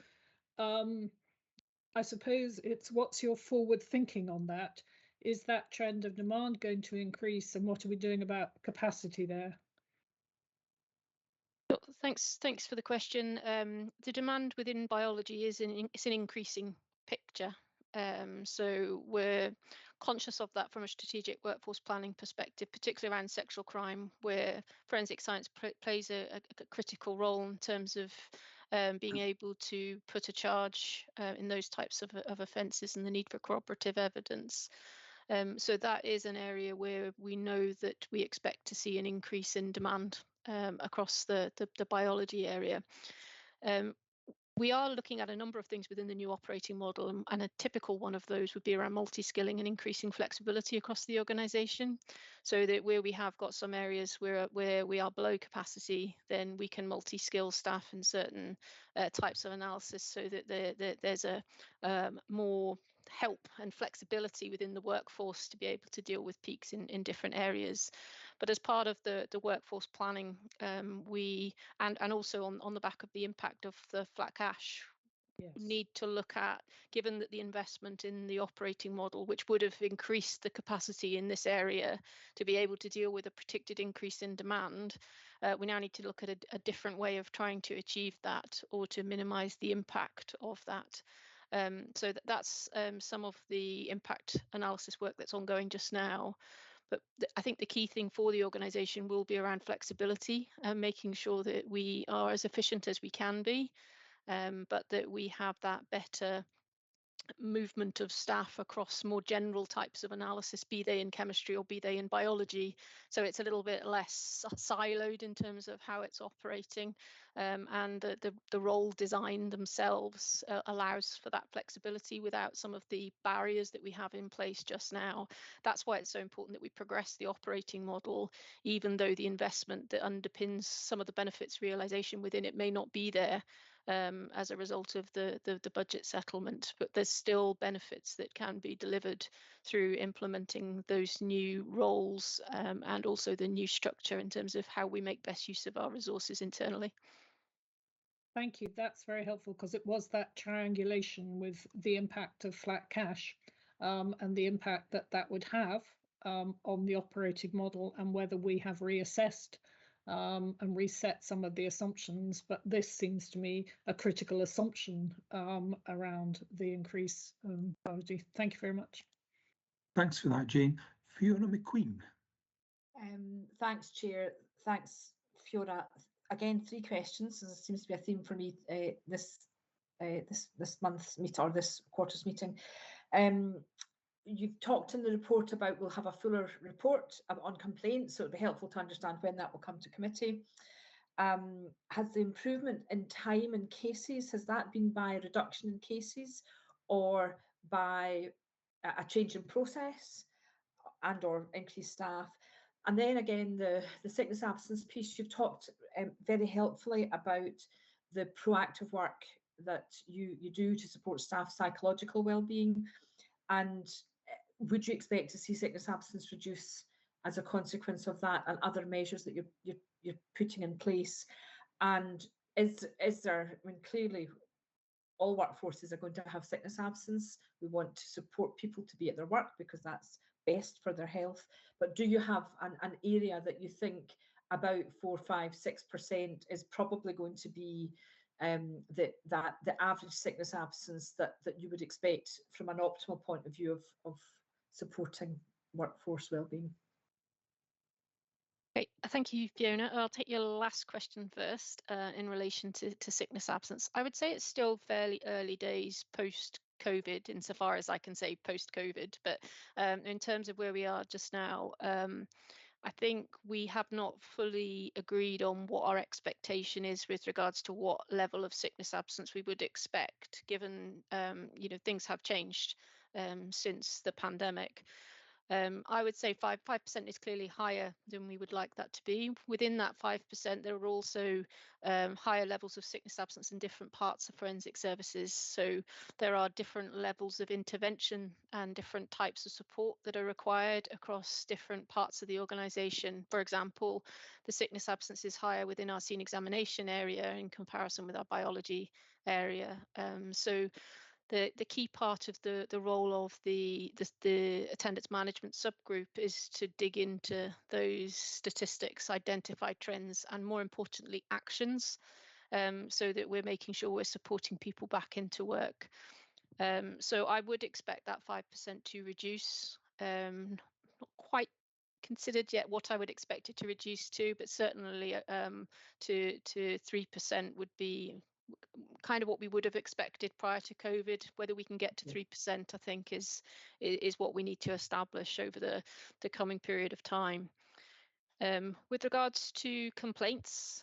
I suppose it's, what's your forward thinking on that? Is that trend of demand going to increase, and what are we doing about capacity there? Thanks for the question. The demand within biology is it's an increasing picture. So we're conscious of that from a strategic workforce planning perspective, particularly around sexual crime, where forensic science plays a critical role in terms of being able to put a charge in those types of offences and the need for corroborative evidence. So that is an area where we know that we expect to see an increase in demand across the biology area. We are looking at a number of things within the new operating model, and a typical one of those would be around multi-skilling and increasing flexibility across the organisation, so that where we have got some areas where we are below capacity, then we can multi-skill staff in certain types of analysis, so that there's a more help and flexibility within the workforce to be able to deal with peaks in different areas. But as part of the workforce planning, we and also on the back of the impact of the flat cash, yes, need to look at, given that the investment in the operating model, which would have increased the capacity in this area to be able to deal with a predicted increase in demand, we now need to look at a different way of trying to achieve that, or to minimise the impact of that. So that's some of the impact analysis work that's ongoing just now. But I think the key thing for the organisation will be around flexibility and making sure that we are as efficient as we can be, but that we have that better movement of staff across more general types of analysis, be they in chemistry or be they in biology. So it's a little bit less siloed in terms of how it's operating, and the role design themselves allows for that flexibility without some of the barriers that we have in place just now. That's why it's so important that we progress the operating model, even though the investment that underpins some of the benefits realisation within it may not be there as a result of the budget settlement, but there's still benefits that can be delivered through implementing those new roles, and also the new structure in terms of how we make best use of our resources internally. Thank you. That's very helpful, because it was that triangulation with the impact of flat cash and the impact that would have on the operating model, and whether we have reassessed and reset some of the assumptions. But this seems to me a critical assumption around the increase in biology. Thank you very much. Thanks for that, Jane. Fiona McQueen. Thanks, Chair. Thanks, Fiona. again, 3 questions. There seems to be a theme for me this month's meet or this quarter's meeting. You've talked in the report about we'll have a fuller report on complaints, so it'd be helpful to understand when that will come to committee. Has the improvement in time and cases, has that been by a reduction in cases or by a change in process and or increased staff? And then again, the sickness absence piece, you've talked very helpfully about the proactive work that you do to support staff psychological well-being. And would you expect to see sickness absence reduce as a consequence of that and other measures that you're putting in place? And is there, I mean, clearly all workforces are going to have sickness absence. We want to support people to be at their work because that's best for their health. But do you have an area that you think about 4, 5, 6% is probably going to be the average sickness absence that you would expect from an optimal point of view of supporting workforce wellbeing? Okay, thank you, Fiona. I'll take your last question first in relation to sickness absence. I would say it's still fairly early days post-COVID, insofar as I can say post-COVID, but in terms of where we are just now, I think we have not fully agreed on what our expectation is with regards to what level of sickness absence we would expect, given things have changed since the pandemic. I would say 5% is clearly higher than we would like that to be. Within that 5%, there are also higher levels of sickness absence in different parts of forensic services. So there are different levels of intervention and different types of support that are required across different parts of the organisation. For example, the sickness absence is higher within our scene examination area in comparison with our biology area. So the key part of the role of the attendance management subgroup is to dig into those statistics, identify trends, and more importantly, actions, so that we're making sure we're supporting people back into work. So I would expect that 5% to reduce. Not quite considered yet what I would expect it to reduce to, but certainly to 3% would be kind of what we would have expected prior to COVID. Whether we can get to 3%, I think is what we need to establish over the coming period of time. With regards to complaints,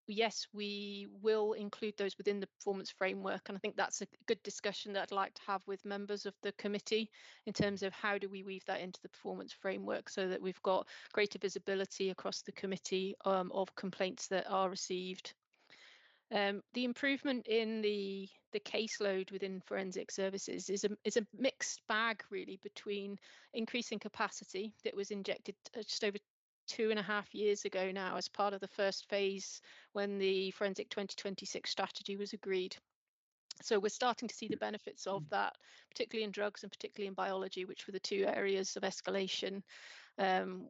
yes, we will include those within the performance framework, and I think that's a good discussion that I'd like to have with members of the committee in terms of how do we weave that into the performance framework so that we've got greater visibility across the committee of complaints that are received. The improvement in the caseload within forensic services is a mixed bag, really, between increasing capacity that was injected just over 2.5 years ago now as part of the first phase when the Forensic 2026 strategy was agreed. So we're starting to see the benefits of that, particularly in drugs and particularly in biology, which were the 2 areas of escalation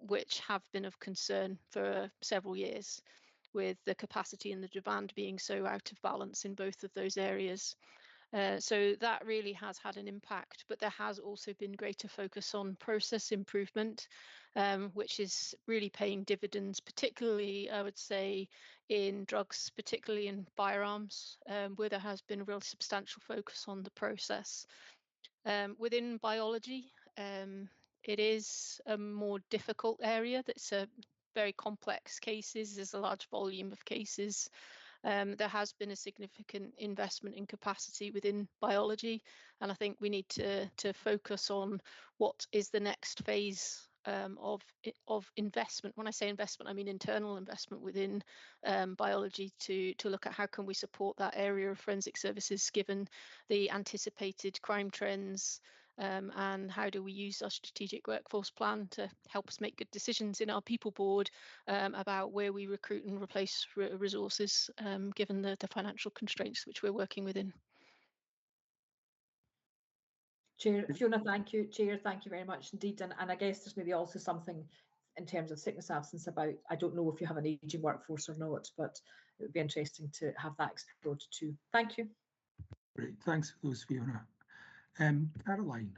which have been of concern for several years, with the capacity and the demand being so out of balance in both of those areas. So that really has had an impact, but there has also been greater focus on process improvement, which is really paying dividends, particularly, I would say, in drugs, particularly in firearms, where there has been a real substantial focus on the process. Within biology, it is a more difficult area. That's a very complex cases. There's a large volume of cases. There has been a significant investment in capacity within biology, and I think we need to focus on what is the next phase of investment. When I say investment, I mean internal investment within biology to look at how can we support that area of forensic services given the anticipated crime trends, and how do we use our strategic workforce plan to help us make good decisions in our people board about where we recruit and replace resources given the financial constraints which we're working within. Chair, Fiona, thank you. Chair, thank you very much indeed. And I guess there's maybe also something in terms of sickness absence about, I don't know if you have an ageing workforce or not, but it would be interesting to have that explored too. Thank you. Great, thanks for those, Fiona. Caroline.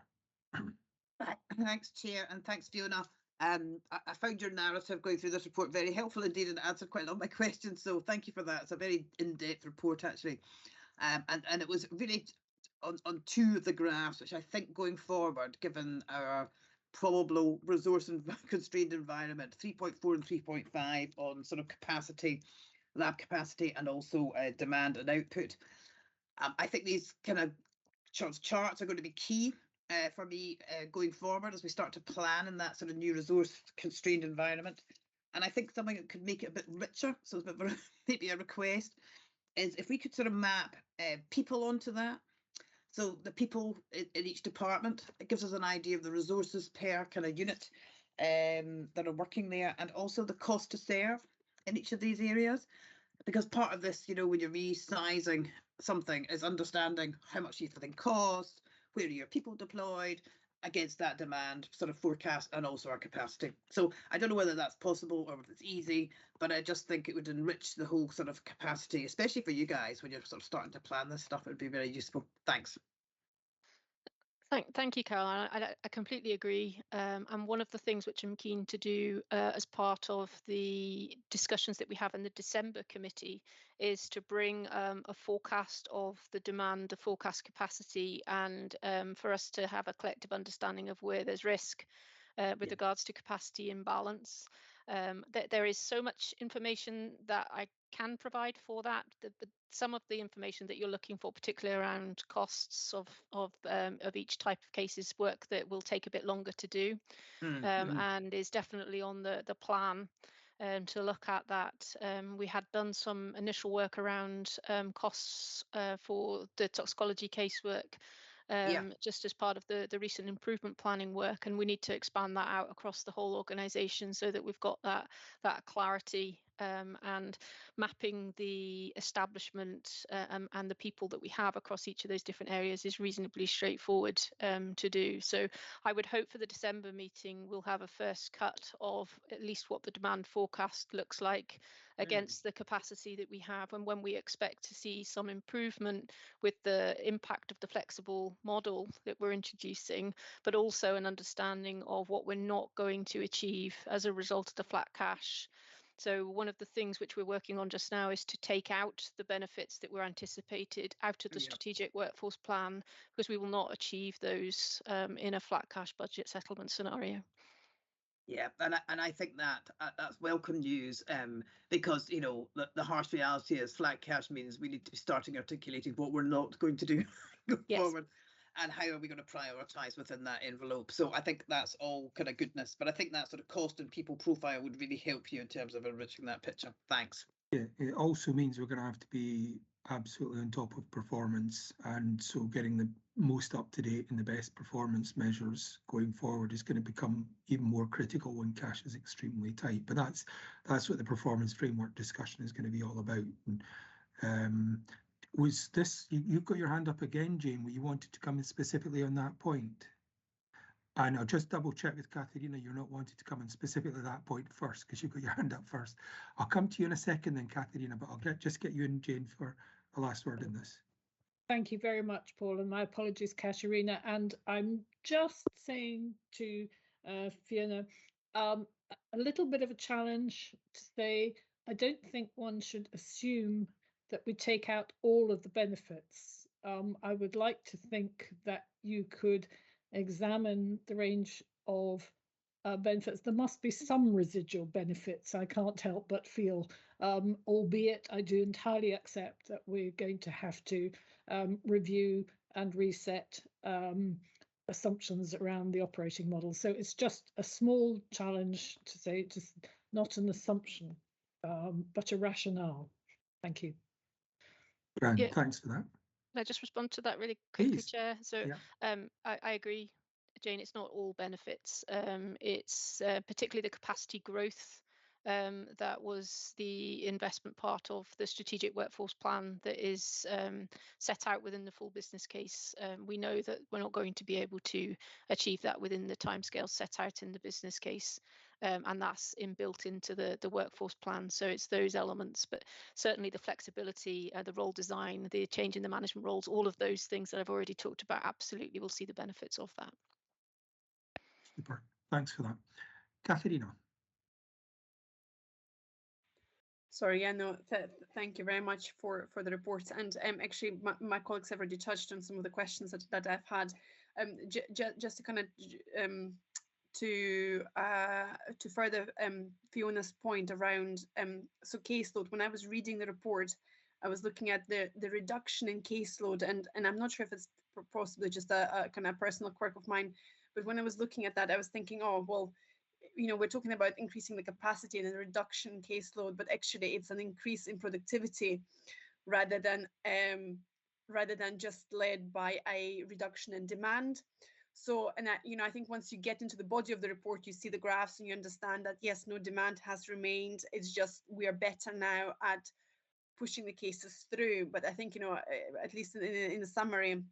Thanks, Chair, and thanks, Fiona. I found your narrative going through this report very helpful indeed, and answered quite a lot of my questions. So thank you for that. It's a very in-depth report actually, and it was really on two of the graphs, which I think going forward, given our probable resource and constrained environment, 3.4 and 3.5 on sort of capacity, lab capacity, and also demand and output. I think these kind of charts are going to be key for me going forward as we start to plan in that sort of new resource constrained environment. And I think something that could make it a bit richer, so it's a bit of maybe a request, is if we could sort of map people onto that. So the people in each department, it gives us an idea of the resources per kind of unit that are working there, and also the cost to serve in each of these areas. Because part of this, you know, when you're resizing something, is understanding how much each thing costs, where are your people deployed against that demand sort of forecast, and also our capacity. So I don't know whether that's possible or if it's easy, but I just think it would enrich the whole sort of capacity, especially for you guys when you're sort of starting to plan this stuff. It would be very useful. Thanks. Thank you, Caroline. I completely agree. And one of the things which I'm keen to do as part of the discussions that we have in the December committee is to bring a forecast of the demand, a forecast capacity, and for us to have a collective understanding of where there's risk with regards to capacity imbalance. There is so much information that I can provide for that. Some of the information that you're looking for, particularly around costs of each type of cases, work that will take a bit longer to do, and is definitely on the plan to look at that. We had done some initial work around costs for the toxicology casework, just as part of the recent improvement planning work, and we need to expand that out across the whole organisation so that we've got that clarity, and mapping the establishment and the people that we have across each of those different areas is reasonably straightforward to do. So I would hope for the December meeting we'll have a first cut of at least what the demand forecast looks like against the capacity that we have, and when we expect to see some improvement with the impact of the flexible model that we're introducing, but also an understanding of what we're not going to achieve as a result of the flat cash. So one of the things which we're working on just now is to take out the benefits that were anticipated out of the strategic workforce plan, because we will not achieve those in a flat cash budget settlement scenario. Yeah, and I think that that's welcome news, because, you know, the harsh reality is flat cash means we need to be starting articulating what we're not going to do going forward, and how are we going to prioritise within that envelope. So I think that's all kind of goodness, but I think that sort of cost and people profile would really help you in terms of enriching that picture. Thanks. Yeah, it also means we're going to have to be absolutely on top of performance, and so getting the most up to date and the best performance measures going forward is going to become even more critical when cash is extremely tight. But that's what the performance framework discussion is going to be all about. And, was this, you've got your hand up again, Jane, where you wanted to come in specifically on that point? And I'll just double check with Katharina, you're not wanting to come in specifically that point first, because you've got your hand up first. I'll come to you in a second then, Katharina, but I'll just get you in, Jane, for a last word in this. Thank you very much, Paul, and my apologies, Katarina. And I'm just saying to Fiona, a little bit of a challenge to say, I don't think one should assume that we take out all of the benefits. I would like to think that you could examine the range of benefits. There must be some residual benefits, I can't help but feel, albeit I do entirely accept that we're going to have to review and reset assumptions around the operating model. So it's just a small challenge to say, just not an assumption, but a rationale. Thank you. Grand, thanks for that. Can I just respond to that really quickly, Please. Chair? So I agree, Jane, it's not all benefits. It's particularly the capacity growth that was the investment part of the strategic workforce plan that is set out within the full business case. We know that we're not going to be able to achieve that within the timescales set out in the business case. And that's inbuilt into the workforce plan. So it's those elements, but certainly the flexibility, the role design, the change in the management roles, all of those things that I've already talked about, absolutely we'll see the benefits of that. Super, thanks for that. Katharina. Sorry, yeah, no, thank you very much for the report. And actually, my colleagues have already touched on some of the questions that I've had. Just to kind of to further Fiona's point around so caseload. When I was reading the report, I was looking at the reduction in caseload, and I'm not sure if it's possibly just a kind of personal quirk of mine, but when I was looking at that, I was thinking, oh well, you know, we're talking about increasing the capacity and a reduction in caseload, but actually it's an increase in productivity rather than just led by a reduction in demand. So, and I think once you get into the body of the report, you see the graphs and you understand that yes, no, demand has remained. It's just we are better now at pushing the cases through. But I think, you know, at least in the summary,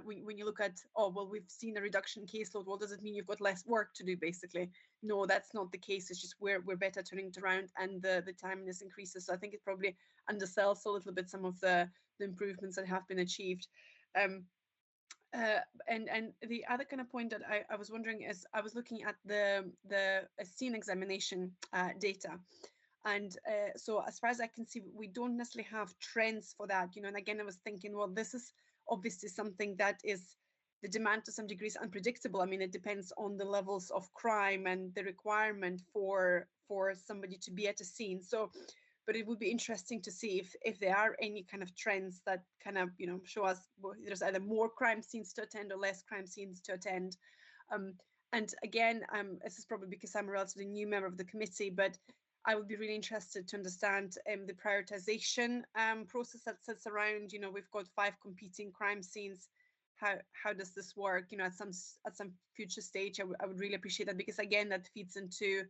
when you look at, oh, well, we've seen a reduction in caseload, well, does it mean you've got less work to do, basically? No, that's not the case. It's just we're better turning it around and the timeliness increases. So I think it probably undersells a little bit some of the improvements that have been achieved. And the other kind of point that I was wondering is, I was looking at the scene examination data. And so as far as I can see, we don't necessarily have trends for that, you know, and again, I was thinking, well, this is obviously something that is, the demand to some degree is unpredictable. I mean, it depends on the levels of crime and the requirement for somebody to be at a scene. So, but it would be interesting to see if there are any kind of trends that kind of, you know, show us there's either more crime scenes to attend or less crime scenes to attend. And again, this is probably because I'm a relatively new member of the committee, but I would be really interested to understand the prioritization process that sits around, you know, we've got 5 competing crime scenes. How does this work? You know, at some future stage, I would really appreciate that, because again, that feeds into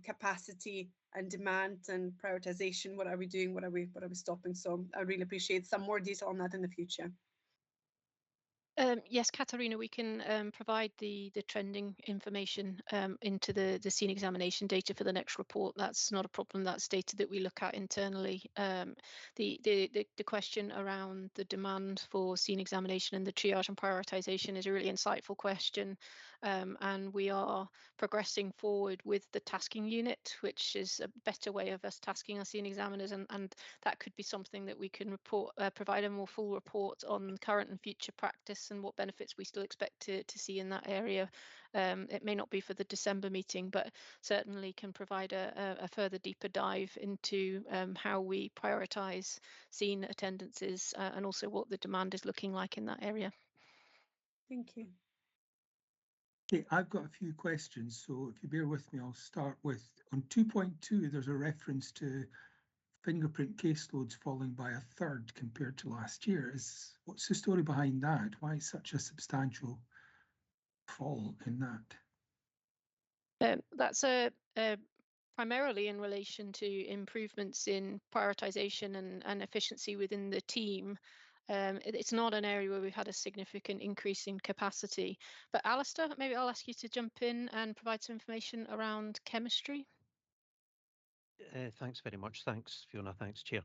capacity and demand and prioritization. What are we doing? What are we stopping? So I really appreciate some more detail on that in the future. Yes, Katharina, we can provide the trending information into the scene examination data for the next report. That's not a problem. That's data that we look at internally. The question around the demand for scene examination and the triage and prioritization is a really insightful question, and we are progressing forward with the tasking unit, which is a better way of us tasking our scene examiners, and that could be something that we can provide a more full report on current and future practice and what benefits we still expect to see in that area. It may not be for the December meeting, but certainly can provide a further deeper dive into how we prioritise scene attendances and also what the demand is looking like in that area. Thank you. Okay, I've got a few questions, so if you bear with me, I'll start with, on 2.2, there's a reference to fingerprint caseloads falling by a third compared to last year. What's the story behind that? Why such a substantial fall in that? That's primarily in relation to improvements in prioritisation and efficiency within the team. It's not an area where we've had a significant increase in capacity. But Alistair, maybe I'll ask you to jump in and provide some information around chemistry. Thanks very much. Thanks, Fiona. Thanks, Chair.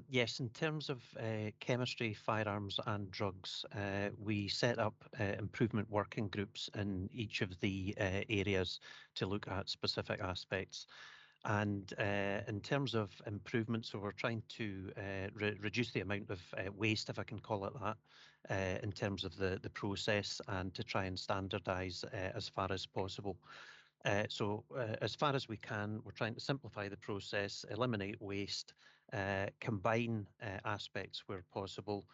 Yes, in terms of chemistry, firearms and drugs, we set up improvement working groups in each of the areas to look at specific aspects. And in terms of improvements, so we're trying to reduce the amount of waste, if I can call it that, in terms of the process, and to try and standardise as far as possible. So as far as we can, we're trying to simplify the process, eliminate waste, combine aspects where possible,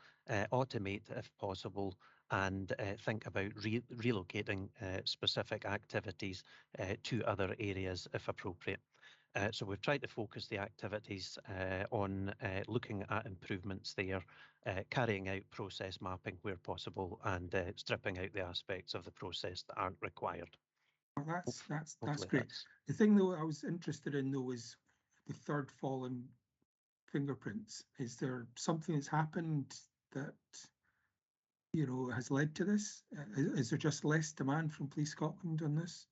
automate if possible, and think about relocating specific activities to other areas if appropriate. So we've tried to focus the activities on looking at improvements there, carrying out process mapping where possible, and stripping out the aspects of the process that aren't required. Well, that's great. The thing though I was interested in though is the third fall in fingerprints. Is there something that's happened that, you know, has led to this? Is there just less demand from Police Scotland on this?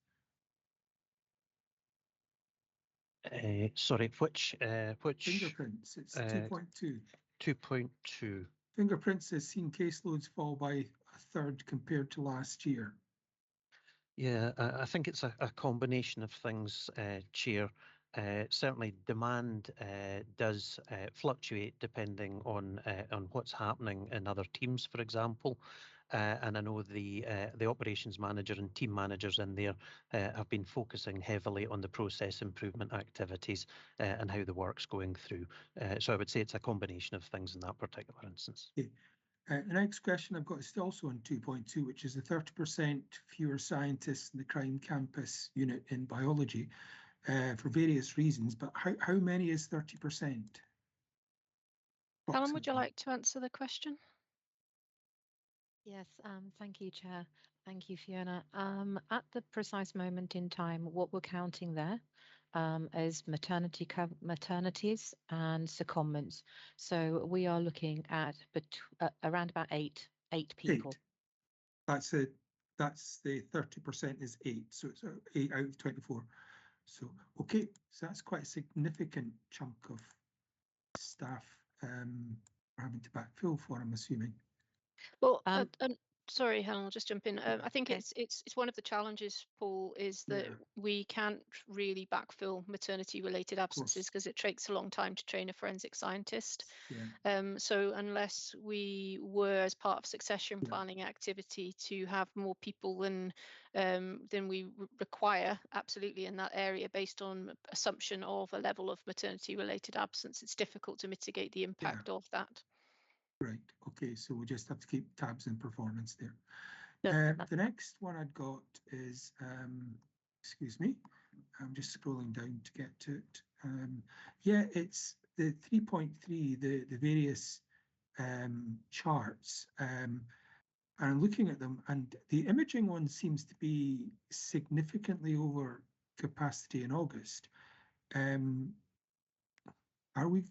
Sorry, which fingerprints? It's 2.2. 2.2. Fingerprints has seen caseloads fall by a third compared to last year. Yeah, I think it's a combination of things, Chair. Certainly, demand does fluctuate depending on what's happening in other teams, for example. And I know the operations manager and team managers in there have been focusing heavily on the process improvement activities and how the work's going through. So I would say it's a combination of things in that particular instance. Okay. The next question I've got is also on 2.2, which is the 30% fewer scientists in the crime campus unit in biology for various reasons. But how many is 30%? Helen, would you like to answer the question? Yes, thank you, Chair. Thank you, Fiona. At the precise moment in time, what we're counting there is maternities and secondments. So we are looking at around about eight people. That's the 30% is 8, so it's 8 out of 24. So okay, so that's quite a significant chunk of staff we're having to backfill for, I'm assuming. Well, sorry, Helen, I'll just jump in. I think okay. it's one of the challenges, Paul, is that we can't really backfill maternity-related absences because it takes a long time to train a forensic scientist. Yeah. So unless we were, as part of succession planning activity, to have more people than we require, absolutely, in that area, based on assumption of a level of maternity-related absence, it's difficult to mitigate the impact of that. Right. Okay. So we just have to keep tabs in performance there. The next one I've got is, excuse me, I'm just scrolling down to get to it. Yeah, it's the 3.3, the various charts. And I'm looking at them, and the imaging one seems to be significantly over capacity in August. Are we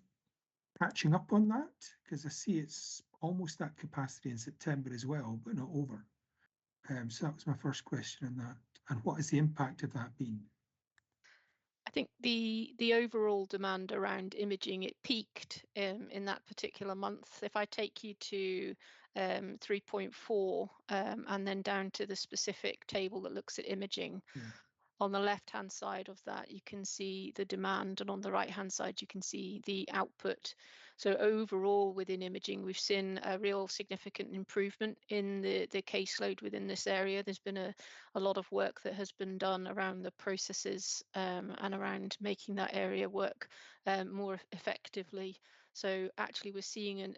catching up on that? Because I see it's almost at capacity in September as well, but not over. So that was my first question on that. And what has the impact of that been? I think the overall demand around imaging, it peaked in that particular month. If I take you to 3.4 and then down to the specific table that looks at imaging, on the left-hand side of that, you can see the demand, and on the right-hand side, you can see the output. So overall, within imaging, we've seen a real significant improvement in the caseload within this area. There's been a lot of work that has been done around the processes and around making that area work more effectively. So actually, we're seeing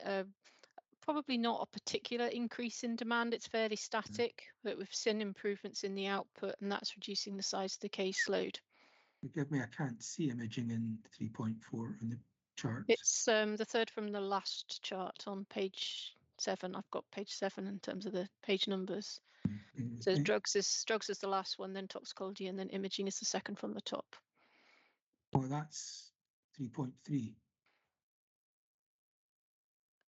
probably not a particular increase in demand, it's fairly static, but we've seen improvements in the output, and that's reducing the size of the caseload. Forgive me, I can't see imaging in 3.4 in the charts. It's the third from the last chart on page 7. I've got page 7 in terms of the page numbers. So drugs is the last one, then toxicology, and then imaging is the second from the top. Oh, that's 3.3.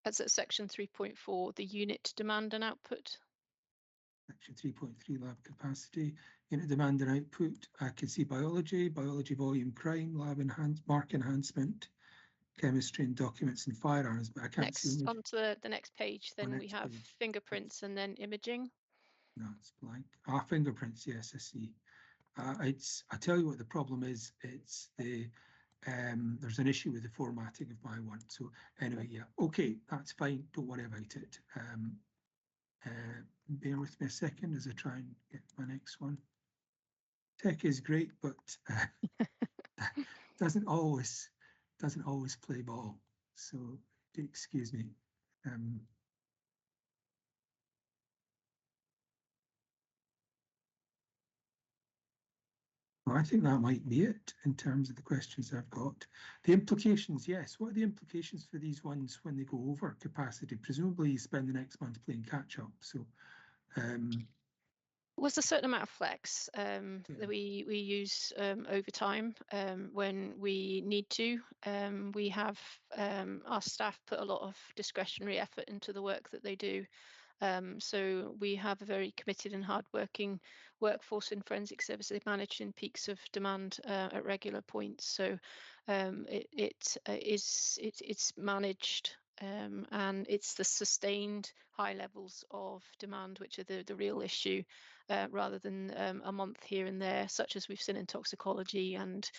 That's at section 3.4, the unit demand and output. Section 3.3, lab capacity, unit demand and output. I can see biology volume crime, lab mark enhancement, chemistry and documents and firearms, but I can't see. On to the next page, then we have fingerprints and then imaging. No, it's blank. Fingerprints, yes, I see. I tell you what the problem is. It's the there's an issue with the formatting of my one. So anyway, yeah, okay, that's fine. Don't worry about it. Bear with me a second as I try and get my next one. Tech is great, but doesn't always play ball. So excuse me. Well, I think that might be it in terms of the questions I've got. The implications, yes. What are the implications for these ones when they go over capacity? Presumably you spend the next month playing catch up. So was a certain amount of flex that we use over time when we need to. We have our staff put a lot of discretionary effort into the work that they do. So we have a very committed and hardworking workforce in forensic services managing peaks of demand at regular points. So it's managed and it's the sustained high levels of demand which are the real issue, rather than a month here and there, such as we've seen in toxicology. And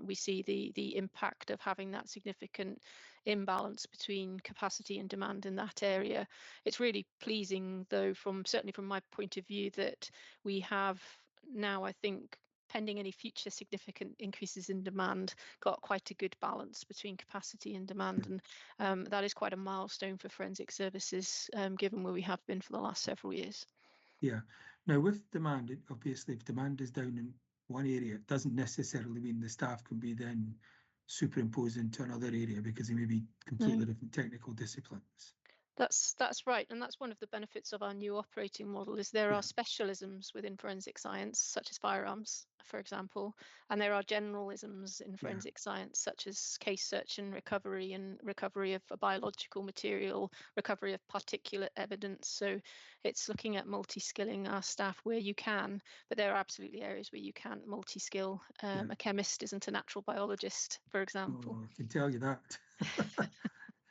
we see the impact of having that significant imbalance between capacity and demand in that area. It's really pleasing, though, certainly from my point of view, that we have now, I think, pending any future significant increases in demand, got quite a good balance between capacity and demand. And that is quite a milestone for forensic services, given where we have been for the last several years. Yeah. Now, with demand, obviously, if demand is down in one area, it doesn't necessarily mean the staff can be then superimposed into another area, because they may be completely different technical disciplines. That's right, and that's one of the benefits of our new operating model, is there are specialisms within forensic science, such as firearms, for example, and there are generalisms in forensic science, such as case search and recovery of a biological material, recovery of particulate evidence. So it's looking at multi-skilling our staff where you can, but there are absolutely areas where you can't multi-skill. A chemist isn't a natural biologist, for example. Oh, I can tell you that.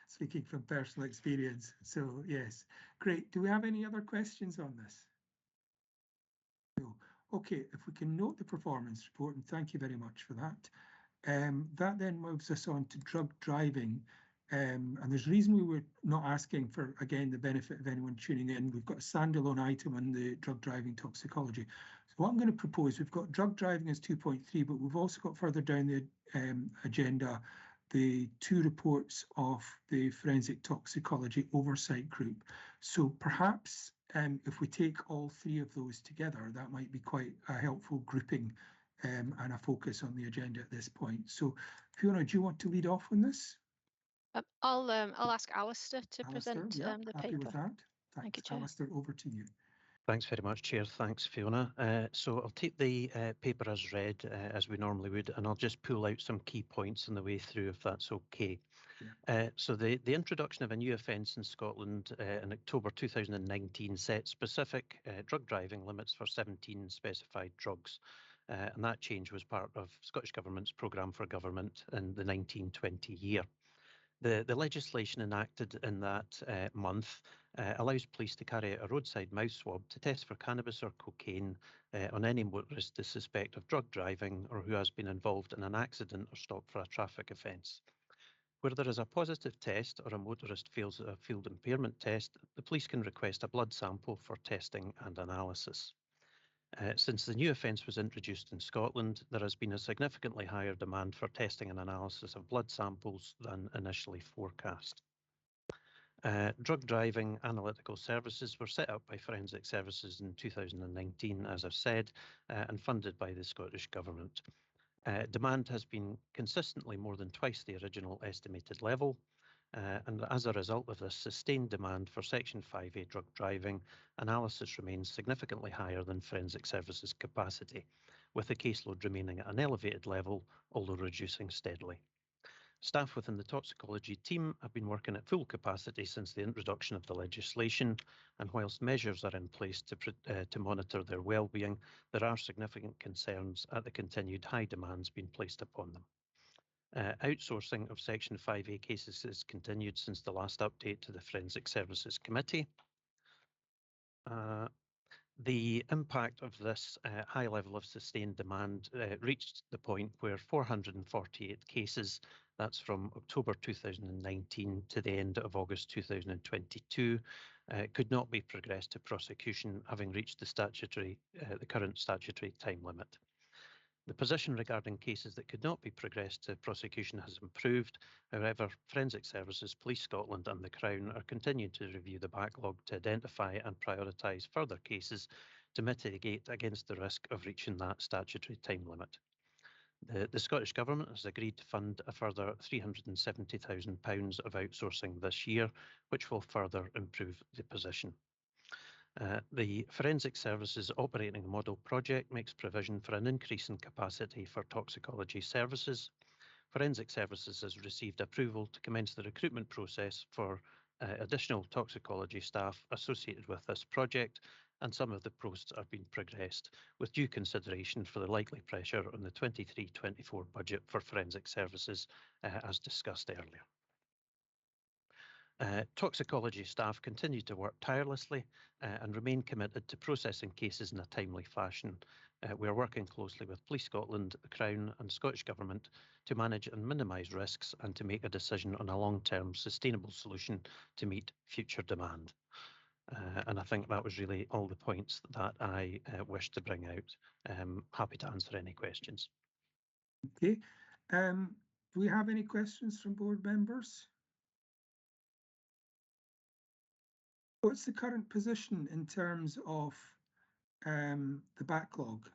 Speaking from personal experience. So yes, great. Do we have any other questions on this? No. Okay, if we can note the performance report, and thank you very much for that. That then moves us on to drug driving. And there's a reason we were not asking for, again, the benefit of anyone tuning in. We've got a standalone item on the drug driving toxicology. So what I'm going to propose, we've got drug driving as 2.3, but we've also got further down the agenda the 2 reports of the forensic toxicology oversight group. So perhaps if we take all 3 of those together, that might be quite a helpful grouping and a focus on the agenda at this point. So Fiona, do you want to lead off on this? I'll ask Alistair to present the happy paper. With that. Thank you, Chair. Alistair, over to you. Thanks very much, Chair. Thanks, Fiona. So I'll take the paper as read, as we normally would, and I'll just pull out some key points on the way through, if that's okay. So the introduction of a new offence in Scotland in October 2019 set specific drug driving limits for 17 specified drugs. And that change was part of Scottish Government's programme for government in the 1920 year. The legislation enacted in that month allows police to carry out a roadside mouth swab to test for cannabis or cocaine on any motorist they suspect of drug driving or who has been involved in an accident or stopped for a traffic offence. Where there is a positive test or a motorist fails a field impairment test, the police can request a blood sample for testing and analysis. Since the new offence was introduced in Scotland, there has been a significantly higher demand for testing and analysis of blood samples than initially forecast. Drug driving analytical services were set up by Forensic Services in 2019, as I've said, and funded by the Scottish Government. Demand has been consistently more than twice the original estimated level, and as a result of this sustained demand for Section 5A drug driving, analysis remains significantly higher than Forensic Services capacity, with the caseload remaining at an elevated level, although reducing steadily. Staff within the toxicology team have been working at full capacity since the introduction of the legislation, and whilst measures are in place to monitor their well-being, there are significant concerns at the continued high demands being placed upon them. Outsourcing of Section 5A cases has continued since the last update to the Forensic Services Committee. The impact of this high level of sustained demand reached the point where 448 cases, that's from October 2019 to the end of August 2022, could not be progressed to prosecution, having reached the current statutory time limit. The position regarding cases that could not be progressed to prosecution has improved. However, Forensic Services, Police Scotland and the Crown are continuing to review the backlog to identify and prioritise further cases to mitigate against the risk of reaching that statutory time limit. The Scottish Government has agreed to fund a further £370,000 of outsourcing this year, which will further improve the position. The Forensic Services Operating Model project makes provision for an increase in capacity for toxicology services. Forensic Services has received approval to commence the recruitment process for additional toxicology staff associated with this project, and some of the posts are being progressed, with due consideration for the likely pressure on the 23-24 budget for Forensic Services, as discussed earlier. Toxicology staff continue to work tirelessly and remain committed to processing cases in a timely fashion. We are working closely with Police Scotland, the Crown and Scottish Government to manage and minimise risks and to make a decision on a long-term sustainable solution to meet future demand. And I think that was really all the points that I wish to bring out. Happy to answer any questions. Okay. Do we have any questions from board members? What's the current position in terms of the backlog?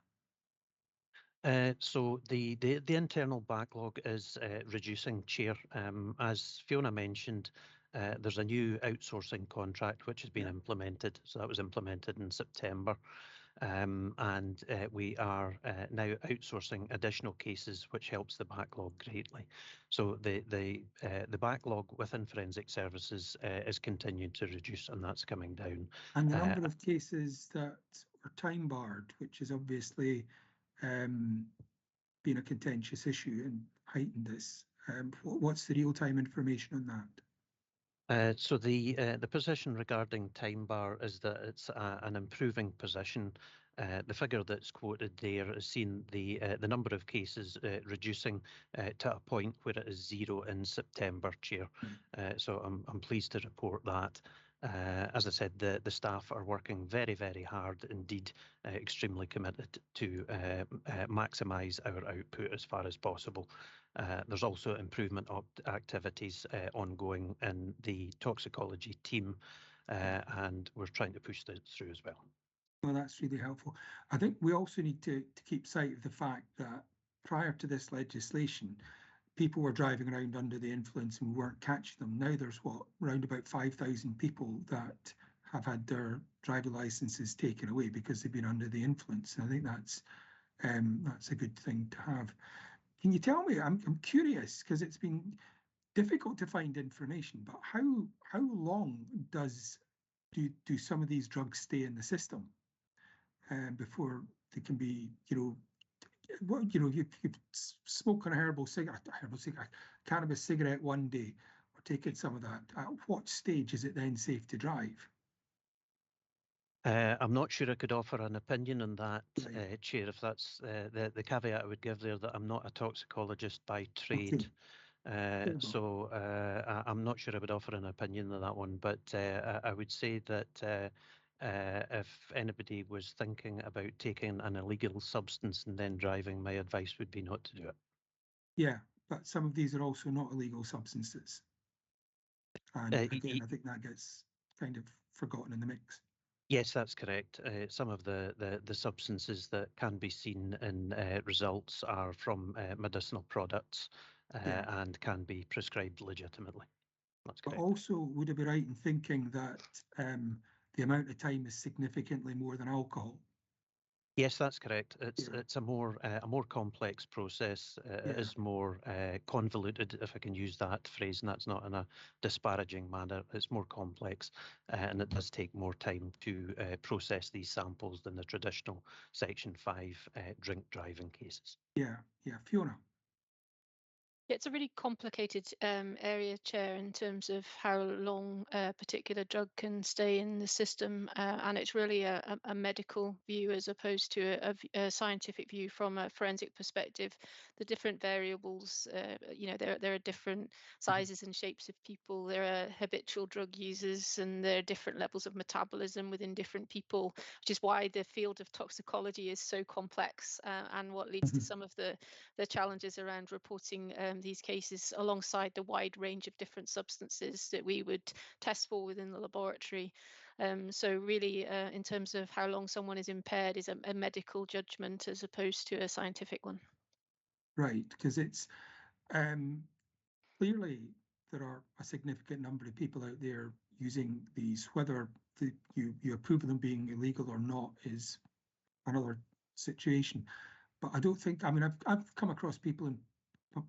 So the internal backlog is reducing, Chair. As Fiona mentioned, there's a new outsourcing contract which has been implemented. So that was implemented in September. And we are now outsourcing additional cases, which helps the backlog greatly. So the backlog within forensic services is continuing to reduce, and that's coming down. And the number of cases that are time barred, which is obviously been a contentious issue and heightened this. What's the real-time information on that? So the position regarding time bar is that it's an improving position. The figure that's quoted there is seeing the number of cases reducing to a point where it is 0 in September, Chair. So I'm pleased to report that. As I said, the staff are working very, very hard indeed, extremely committed to maximise our output as far as possible. There's also improvement activities ongoing in the toxicology team, and we're trying to push this through as well. Well, that's really helpful. I think we also need to keep sight of the fact that prior to this legislation, people were driving around under the influence and we weren't catching them. Now there's around about 5,000 people that have had their driver licenses taken away because they've been under the influence. And I think that's a good thing to have. Can you tell me? I'm curious because it's been difficult to find information. But how long do some of these drugs stay in the system before they can be, you smoke on a cannabis cigarette one day, or taking some of that. At what stage is it then safe to drive? I'm not sure I could offer an opinion on that, Right. Chair, if that's the caveat I would give there, that I'm not a toxicologist by trade. Okay. So I'm not sure I would offer an opinion on that one, but I would say that if anybody was thinking about taking an illegal substance and then driving, my advice would be not to do it. Yeah, but some of these are also not illegal substances. And again, I think that gets kind of forgotten in the mix. Yes, that's correct. Some of the substances that can be seen in results are from medicinal products and can be prescribed legitimately. That's correct. But also, would it be right in thinking that the amount of time is significantly more than alcohol? Yes, that's correct. It's a more complex process. It is more convoluted, if I can use that phrase, and that's not in a disparaging manner. It's more complex, and it does take more time to process these samples than the traditional Section 5 drink driving cases. Yeah, Fiona. It's a really complicated area, Chair, in terms of how long a particular drug can stay in the system, and it's really a medical view as opposed to a scientific view from a forensic perspective. The different variables, there are different sizes and shapes of people. There are habitual drug users, and there are different levels of metabolism within different people, which is why the field of toxicology is so complex, and what leads to some of the challenges around reporting these cases alongside the wide range of different substances that we would test for within the laboratory. So really, in terms of how long someone is impaired is a medical judgment as opposed to a scientific one. Right, because it's clearly there are a significant number of people out there using these. Whether you approve of them being illegal or not is another situation. But I don't think, I've come across people in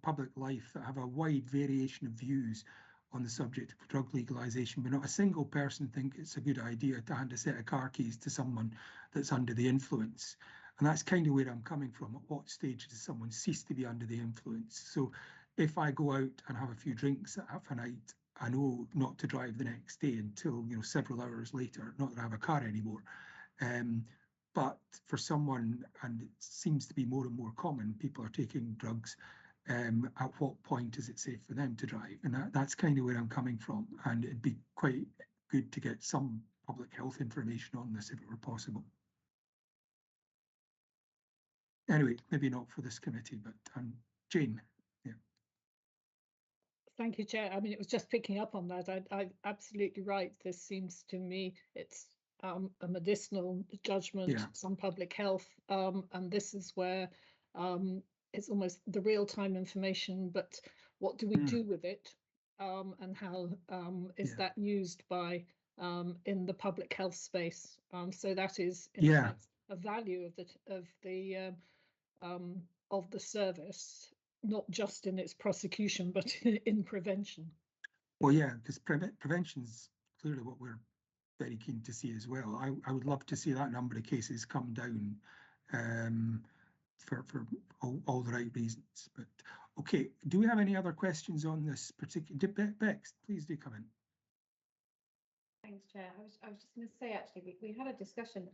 public life that have a wide variation of views on the subject of drug legalisation, but not a single person think it's a good idea to hand a set of car keys to someone that's under the influence. And that's kind of where I'm coming from. At what stage does someone cease to be under the influence? So if I go out and have a few drinks at half a night I know not to drive the next day until, you know, several hours later, not that I have a car anymore. But for someone, and it seems to be more and more common, people are taking drugs, at what point is it safe for them to drive? And that's kind of where I'm coming from. And it'd be quite good to get some public health information on this if it were possible. Anyway, maybe not for this committee, but Jane. Yeah. Thank you, Chair. I mean, it was just picking up on that. I'm absolutely right. This seems to me it's a medicinal judgment, Yeah. some public health, and this is where it's almost the real-time information. But what do we do with it, and how is that used by in the public health space? So that is in effect a value of the service, not just in its prosecution, but in prevention. Well, yeah, because prevention is clearly what we're very keen to see as well. I would love to see that number of cases come down for all the right reasons. But okay, do we have any other questions on this particular? Bex, please do come in. Thanks, Chair. I was just going to say, actually, we had a discussion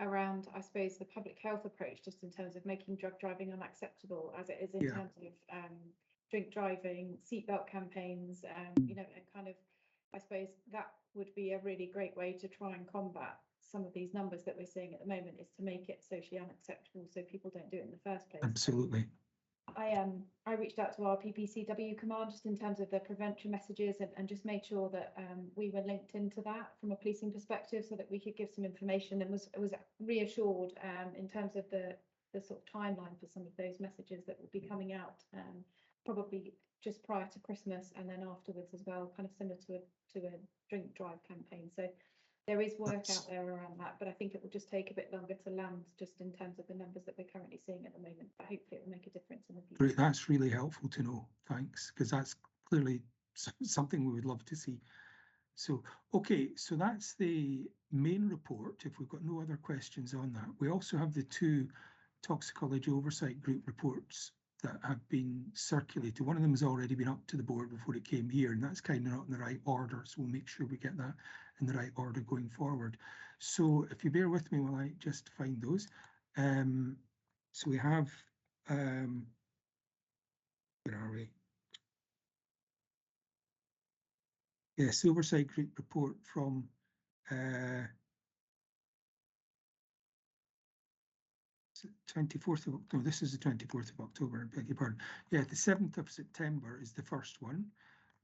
around, I suppose, the public health approach, just in terms of making drug driving unacceptable, as it is in terms of drink driving, seatbelt campaigns, you know, and kind of, I suppose that would be a really great way to try and combat some of these numbers that we're seeing at the moment, is to make it socially unacceptable so people don't do it in the first place. Absolutely. I reached out to our PPCW command just in terms of the prevention messages, and just made sure that we were linked into that from a policing perspective, so that we could give some information, and was reassured in terms of the sort of timeline for some of those messages that will be coming out probably just prior to Christmas, and then afterwards as well, kind of similar to a drink drive campaign. So there is work out there around that, but I think it will just take a bit longer to land, just in terms of the numbers that we're currently seeing at the moment. But hopefully it will make a difference in the future. Great, that's really helpful to know. Thanks, because that's clearly something we would love to see. So, okay, so that's the main report. If we've got no other questions on that, we also have the two toxicology oversight group reports that have been circulated. One of them has already been up to the board before it came here, and that's kind of not in the right order. So we'll make sure we get that in the right order going forward. So if you bear with me while I just find those. So we have, where are we? Yes, oversight group report from 24th of October. This is the 24th of October, I beg your pardon. Yeah, the 7th of September is the first one.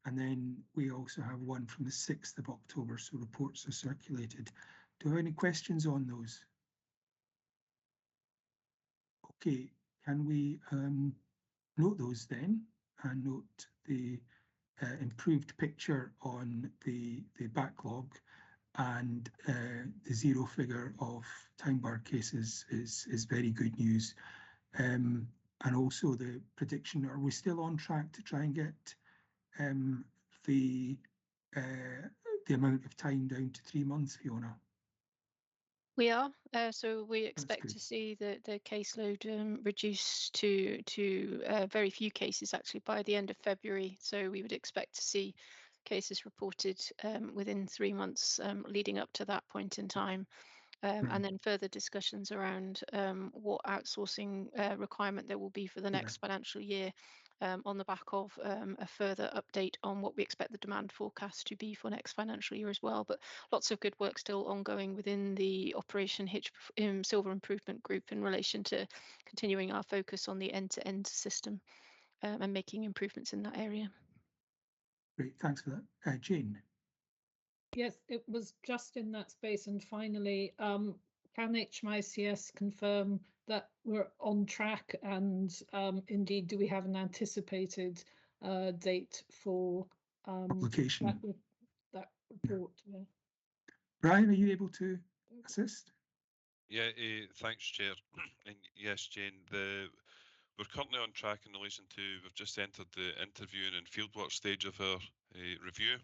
And then we also have one from the 6th of October, so reports are circulated. Do you have any questions on those? Okay, can we note those then, and note the improved picture on the backlog, and the zero figure of time bar cases is very good news. And also the prediction, are we still on track to try and get the amount of time down to 3 months, Fiona? We are, so we expect to see the caseload reduce to very few cases actually by the end of February. So we would expect to see cases reported within 3 months leading up to that point in time. And then further discussions around what outsourcing requirement there will be for the next financial year, on the back of a further update on what we expect the demand forecast to be for next financial year as well. But lots of good work still ongoing within the Operation Silver Improvement Group in relation to continuing our focus on the end-to-end system and making improvements in that area. Great, thanks for that. Jane? Yes, it was just in that space. And finally, can HMICS confirm that we're on track, and indeed, do we have an anticipated date for publication? That report? Yeah. Brian, are you able to assist? Yeah, thanks, Chair. And yes, Jane, we're currently on track in relation to, we've just entered the interviewing and fieldwork stage of our review.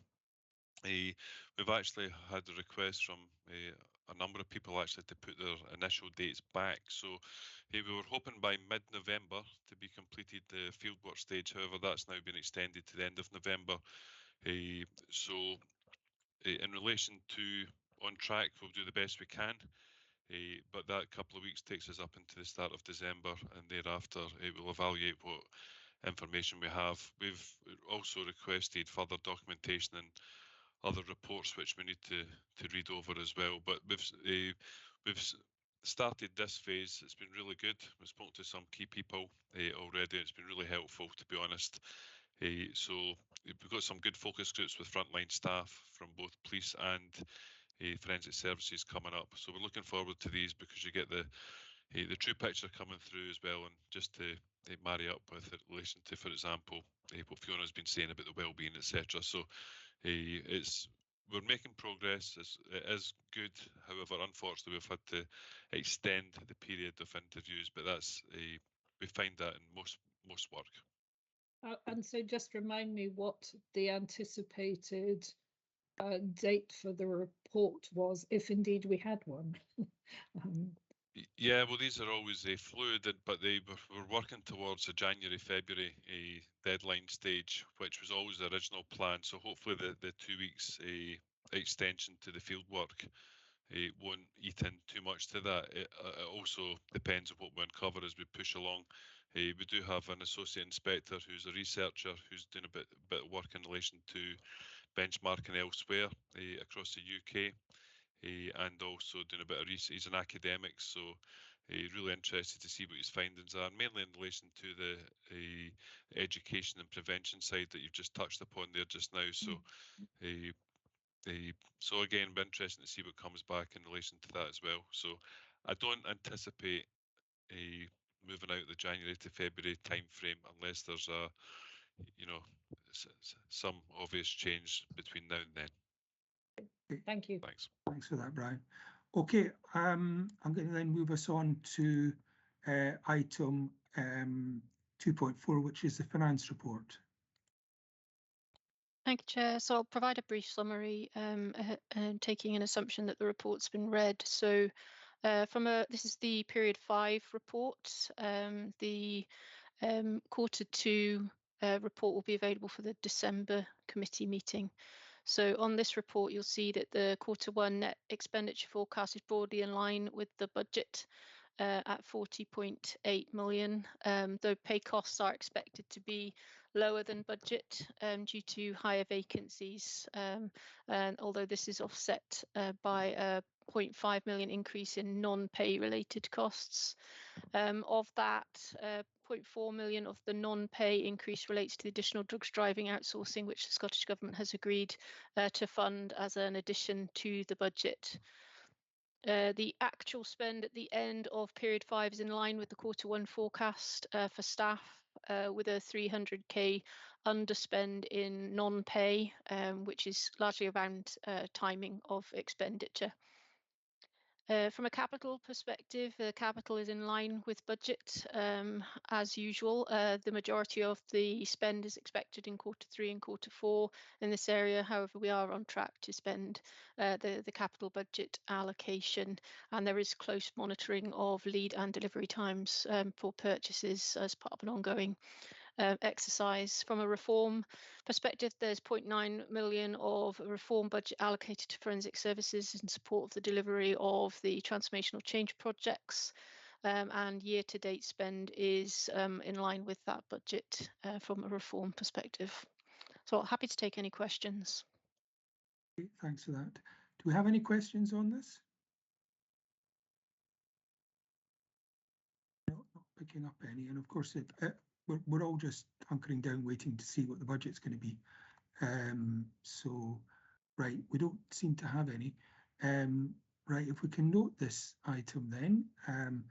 We've actually had a request from a number of people actually to put their initial dates back. So we were hoping by mid-November to be completed the fieldwork stage. However, that's now been extended to the end of November. So in relation to on track, we'll do the best we can. But that couple of weeks takes us up into the start of December, and thereafter we'll evaluate what information we have. We've also requested further documentation and other reports which we need to read over as well. But we've started this phase. It's been really good. We've spoken to some key people already. It's been really helpful, to be honest. So we've got some good focus groups with frontline staff from both police and forensic services coming up. So we're looking forward to these because you get the true picture coming through as well, and just to marry up with in relation to, for example, what Fiona's been saying about the well-being, etc. So we're making progress. It is good. However, unfortunately, we've had to extend the period of interviews, but that's we find that in most work. And so just remind me what the anticipated date for the report was, if indeed we had one. Yeah, well, these are always fluid, but we're working towards a January, February deadline stage, which was always the original plan. So hopefully the 2 weeks extension to the field work won't eat in too much to that. It also depends on what we uncover as we push along. We do have an associate inspector who's a researcher who's doing a bit of work in relation to benchmarking elsewhere across the UK. And also doing a bit of research. He's an academic, so really interested to see what his findings are, mainly in relation to the education and prevention side that you've just touched upon there just now. So, so again, be interesting to see what comes back in relation to that as well. So, I don't anticipate moving out the January to February timeframe unless there's some obvious change between now and then. Thank you. Thanks. Thanks for that, Brian. Okay, I'm going to then move us on to item 2.4, which is the finance report. Thank you, Chair. So I'll provide a brief summary, taking an assumption that the report's been read. So this is the period 5 report. The quarter 2 report will be available for the December committee meeting. So on this report, you'll see that the quarter 1 net expenditure forecast is broadly in line with the budget at 40.8 million, though pay costs are expected to be lower than budget due to higher vacancies, and although this is offset by a 0.5 million increase in non-pay related costs. Of that, 0.4 million of the non-pay increase relates to the additional drugs driving outsourcing, which the Scottish Government has agreed to fund as an addition to the budget. The actual spend at the end of period 5 is in line with the quarter 1 forecast for staff, with a 300k underspend in non-pay, which is largely around timing of expenditure. From a capital perspective, capital is in line with budget as usual. The majority of the spend is expected in quarter 3 and quarter 4 in this area. However, we are on track to spend the capital budget allocation, and there is close monitoring of lead and delivery times for purchases as part of an ongoing exercise. From a reform perspective, there's 0.9 million of reform budget allocated to forensic services in support of the delivery of the transformational change projects, and year-to-date spend is in line with that budget from a reform perspective. So happy to take any questions. Thanks for that. Do we have any questions on this? No, not picking up any, and of course we're all just hunkering down waiting to see what the budget's going to be. So, right, we don't seem to have any. Right, if we can note this item then. And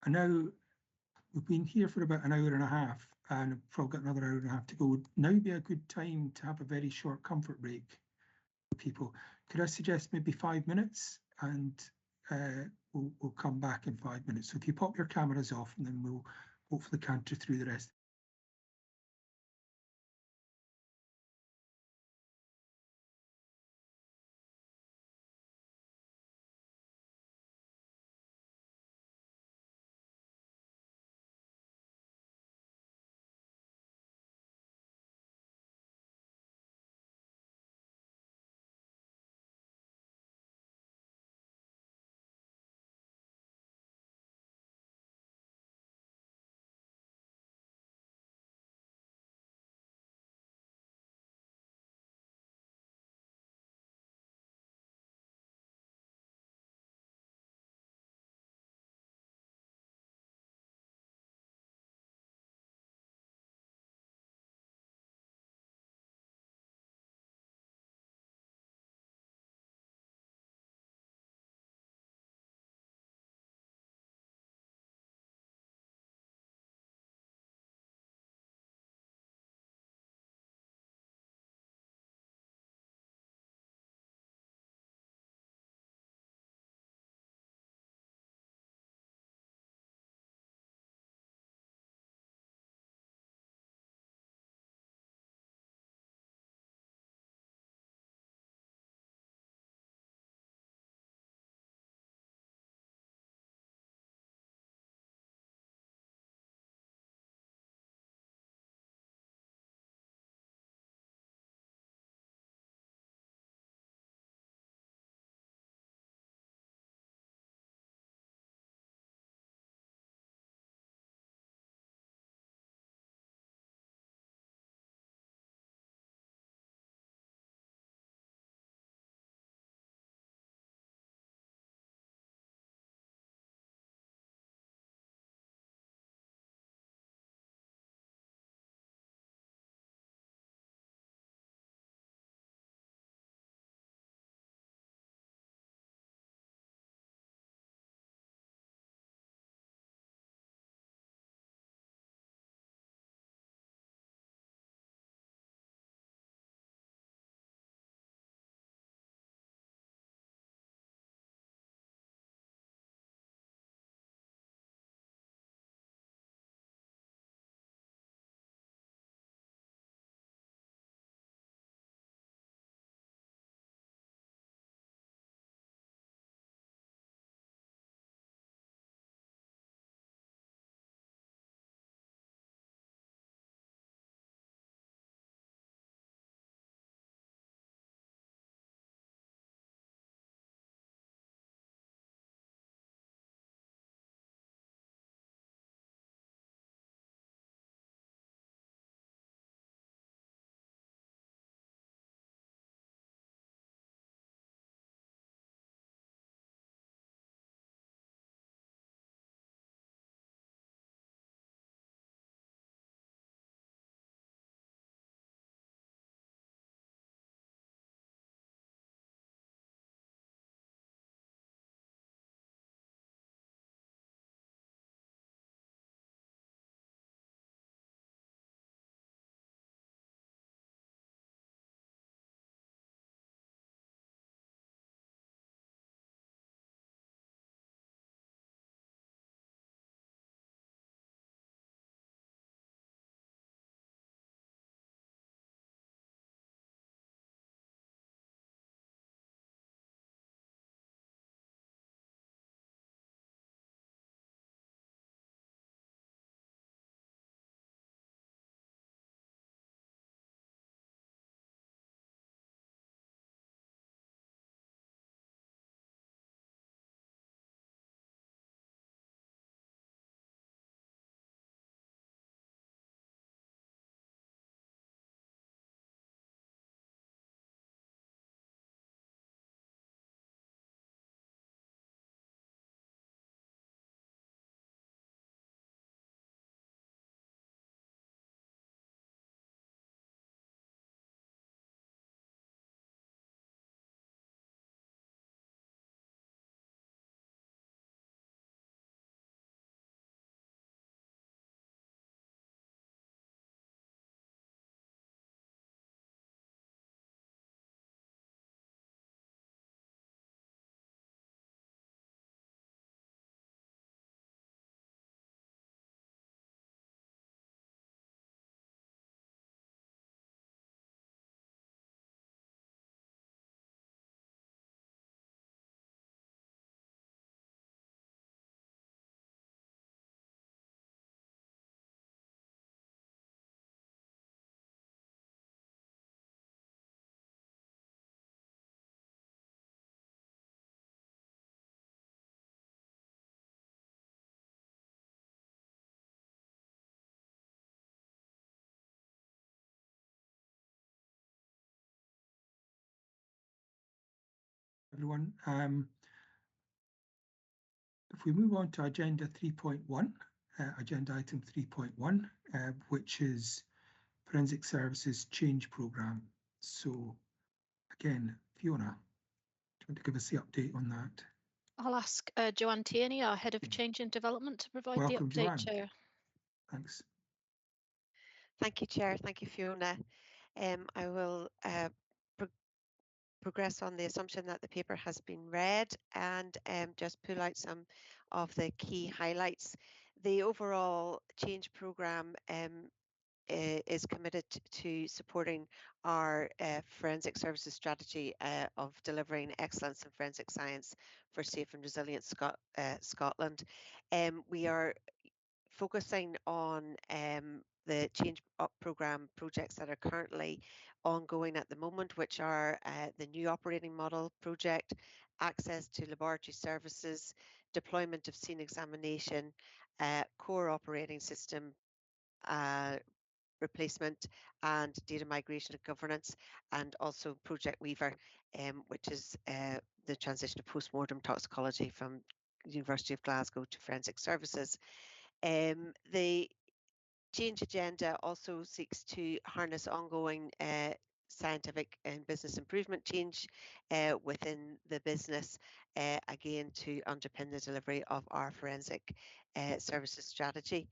now we've been here for about an hour and a half, and I've probably got another hour and a half to go. Would now be a good time to have a very short comfort break for people? Could I suggest maybe 5 minutes, and we'll come back in 5 minutes. So if you pop your cameras off, and then we'll hopefully canter through the rest. everyone. If we move on to agenda 3.1, agenda item 3.1, which is Forensic Services Change Programme. So again, Fiona, do you want to give us the update on that? I'll ask Joanne Tierney, our Head of Change and Development, to provide Welcome, the update, Joanne. Chair. Thanks. Thank you, Chair. Thank you, Fiona. I will progress on the assumption that the paper has been read and just pull out some of the key highlights. The overall change programme is committed to supporting our forensic services strategy of delivering excellence in forensic science for safe and resilient Scotland. We are focusing on the change programme projects that are currently ongoing at the moment, which are the new operating model project, access to laboratory services, deployment of scene examination, core operating system replacement, and data migration and governance, and also Project Weaver, which is the transition of post-mortem toxicology from the University of Glasgow to forensic services. The change agenda also seeks to harness ongoing scientific and business improvement change within the business, again to underpin the delivery of our forensic services strategy.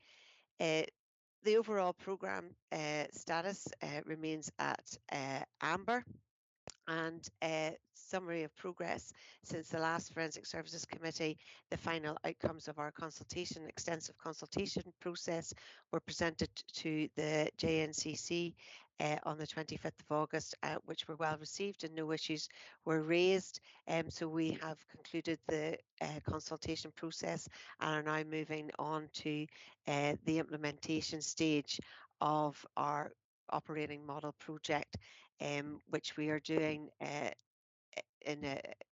The overall programme status remains at amber, and summary of progress since the last Forensic Services Committee. The final outcomes of our extensive consultation process were presented to the JNCC on the 25th of August, which were well received and no issues were raised. So we have concluded the consultation process and are now moving on to the implementation stage of our operating model project, which we are doing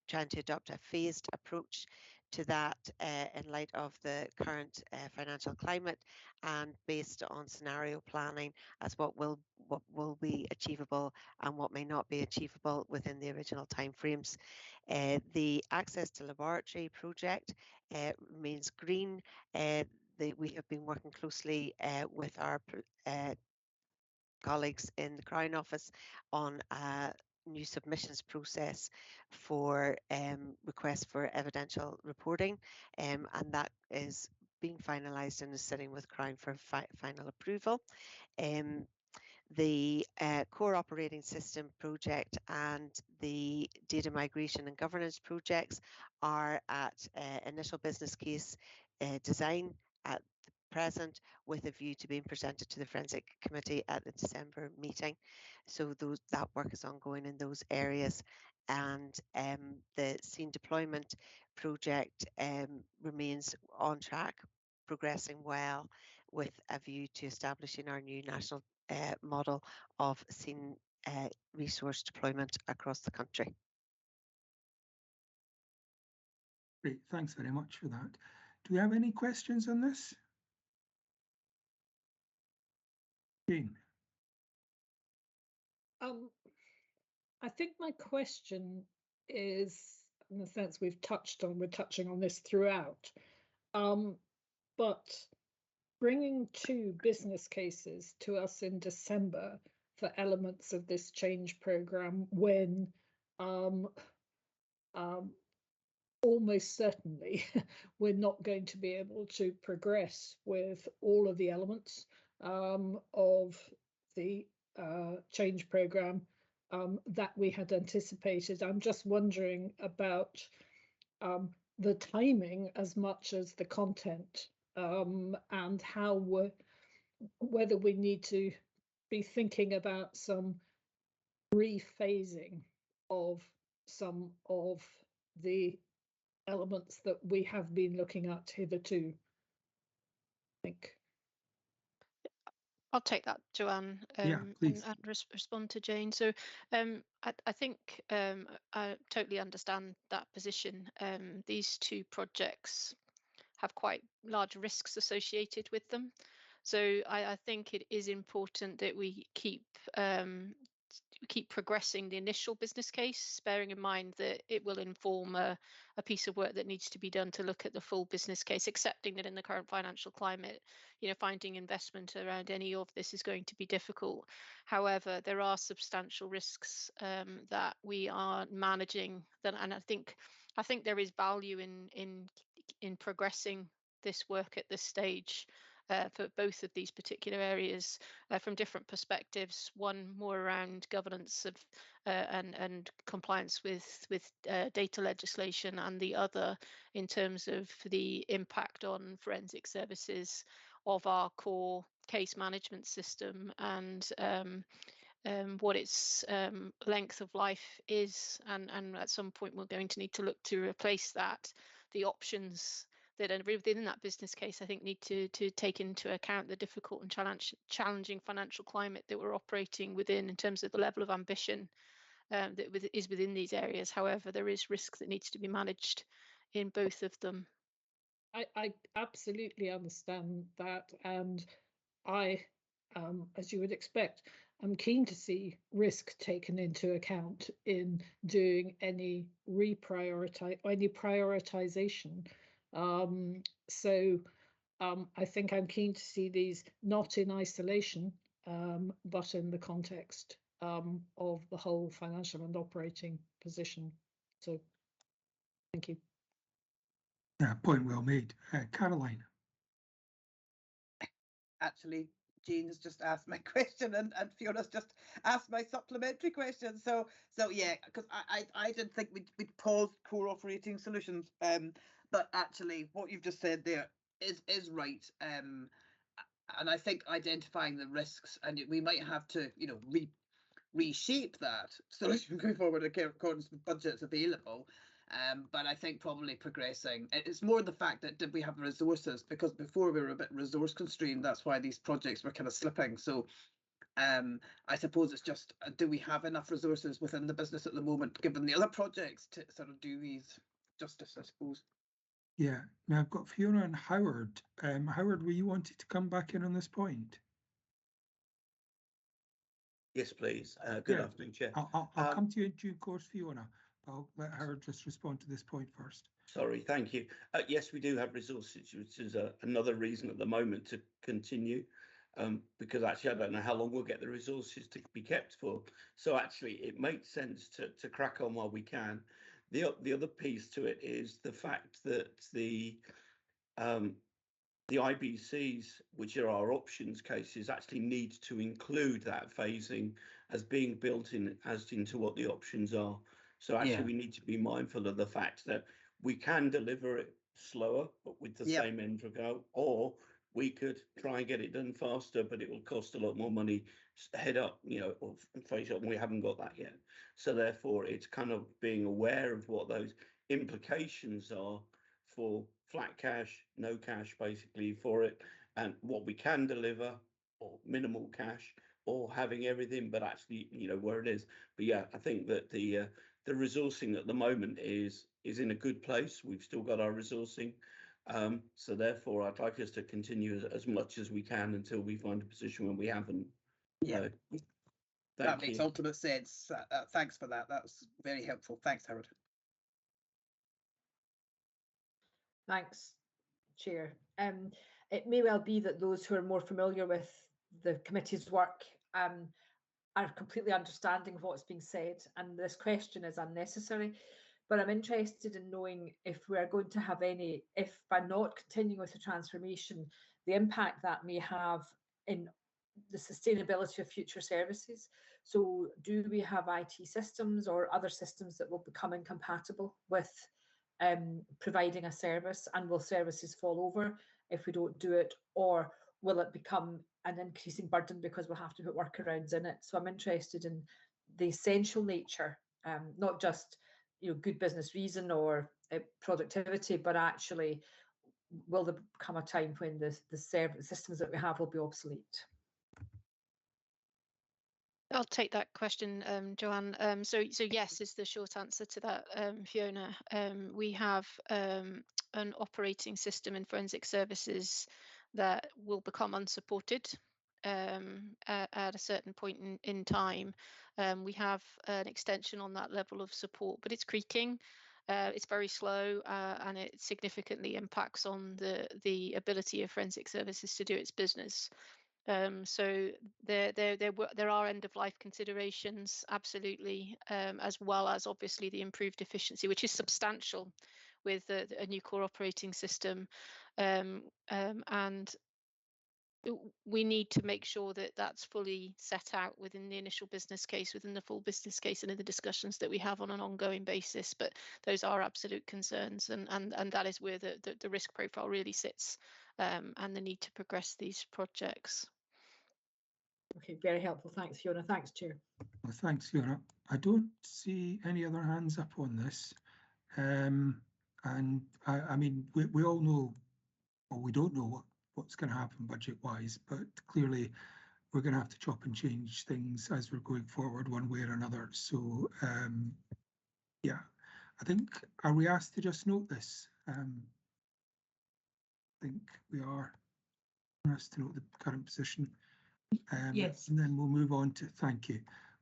trying to adopt a phased approach to that in light of the current financial climate and based on scenario planning as what will be achievable and what may not be achievable within the original timeframes. The access to laboratory project remains green. We have been working closely with our colleagues in the Crown Office on a new submissions process for requests for evidential reporting, and that is being finalised and is sitting with Crown for final approval. The core operating system project and the data migration and governance projects are at initial business case design at present, with a view to being presented to the Forensic Committee at the December meeting. So that work is ongoing in those areas, and the scene deployment project remains on track, progressing well, with a view to establishing our new national model of scene resource deployment across the country. Great, thanks very much for that. Do we have any questions on this? Jane. I think my question is, in the sense we're touching on this throughout, but bringing 2 business cases to us in December for elements of this change programme when almost certainly we're not going to be able to progress with all of the elements of the change programme that we had anticipated. I'm just wondering about the timing as much as the content, and how whether we need to be thinking about some rephasing of some of the elements that we have been looking at hitherto. I think. I'll take that, Joanne, please. and respond to Jane. So I think I totally understand that position. These 2 projects have quite large risks associated with them. So I think it is important that we keep keep progressing the initial business case, bearing in mind that it will inform a piece of work that needs to be done to look at the full business case, accepting that in the current financial climate, finding investment around any of this is going to be difficult. However, there are substantial risks that we are managing, and I think there is value in progressing this work at this stage for both of these particular areas from different perspectives. One more around governance of and compliance with data legislation, and the other in terms of the impact on forensic services of our core case management system and what its length of life is, and at some point we're going to need to look to replace that. The options that are within that business case, I think, need to take into account the difficult and challenging financial climate that we're operating within in terms of the level of ambition that is within these areas. However, there is risk that needs to be managed in both of them. I absolutely understand that, and I, as you would expect, I'm keen to see risk taken into account in doing any prioritization. So I think I'm keen to see these not in isolation, but in the context of the whole financial and operating position. So thank you. Point well made. Caroline. Actually, Jean has just asked my question, and Fiona's just asked my supplementary question. So yeah, because I didn't think we'd paused core operating solutions. But actually, what you've just said there is right. And I think identifying the risks, and we might have to, reshape that solution going forward in accordance with budgets available. But I think probably progressing, it's more the fact that did we have the resources, because before we were a bit resource constrained, that's why these projects were kind of slipping. So I suppose it's just, do we have enough resources within the business at the moment, given the other projects, to sort of do these justice, I suppose. Yeah, now I've got Fiona and Howard. Howard, were you wanting to come back in on this point? Yes, please. Good afternoon, Chair. I'll come to you in due course, Fiona. I'll let Howard just respond to this point first. Sorry, thank you. Yes, we do have resources, which is another reason at the moment to continue, because actually I don't know how long we'll get the resources to be kept for. So actually it makes sense to crack on while we can. The other piece to it is the fact that the IBCs, which are our options cases, actually need to include that phasing as being built in as into what the options are. So actually we need to be mindful of the fact that we can deliver it slower, but with the same end result, or we could try and get it done faster, but it will cost a lot more money head up, or face up, and we haven't got that yet. So therefore it's kind of being aware of what those implications are for flat cash, no cash basically for it, and what we can deliver, or minimal cash, or having everything, but actually, where it is. But yeah, I think that the resourcing at the moment is in a good place. We've still got our resourcing. So therefore, I'd like us to continue as much as we can until we find a position when we haven't. Yeah, that makes ultimate sense. Thanks for that. That's very helpful. Thanks, Howard. Thanks, Chair. It may well be that those who are more familiar with the committee's work are completely understanding of what's being said, and this question is unnecessary. But I'm interested in knowing if we are going to have if by not continuing with the transformation, the impact that may have in the sustainability of future services. So do we have IT systems or other systems that will become incompatible with providing a service, and will services fall over if we don't do it, or will it become an increasing burden because we'll have to put workarounds in it? So I'm interested in the essential nature, not just good business reason or productivity, but actually will there come a time when the systems that we have will be obsolete? I'll take that question, Joanne. So yes is the short answer to that, Fiona. We have an operating system in forensic services that will become unsupported at a certain point in time. We have an extension on that level of support, but it's creaking. It's very slow, and it significantly impacts on the ability of forensic services to do its business. So there are end of life considerations, absolutely, as well as obviously the improved efficiency, which is substantial with a new core operating system, and we need to make sure that that's fully set out within the initial business case, within the full business case, and in the discussions that we have on an ongoing basis. But those are absolute concerns, and that is where the risk profile really sits, and the need to progress these projects. Okay, very helpful. Thanks, Fiona. Thanks, Chair. Well, thanks, Fiona. I don't see any other hands up on this. And I mean, we all know, or we don't know what's going to happen budget-wise, but clearly we're going to have to chop and change things as we're going forward one way or another. So, yeah, I think, are we asked to just note this? I think we are asked to note the current position. Yes. And then we'll move on to, thank you.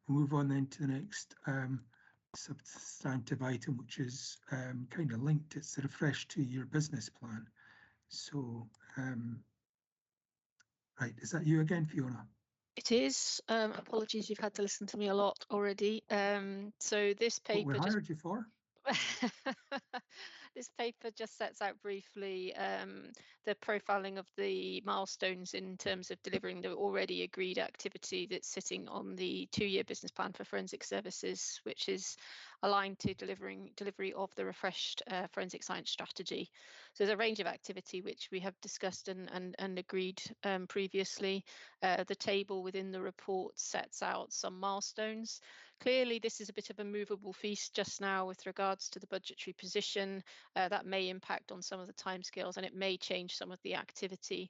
We'll move on then to the next substantive item, which is kind of linked. It's the refreshed 2-year business plan. So, right, is that you again, Fiona? It is. Apologies, you've had to listen to me a lot already. So this paper. What we hired you for? This paper just sets out briefly the profiling of the milestones in terms of delivering the already agreed activity that's sitting on the 2-year business plan for forensic services, which is aligned to delivery of the refreshed forensic science strategy. So there's a range of activity which we have discussed and agreed previously. The table within the report sets out some milestones. Clearly, this is a bit of a movable feast just now with regards to the budgetary position. That may impact on some of the timescales, and it may change some of the activity.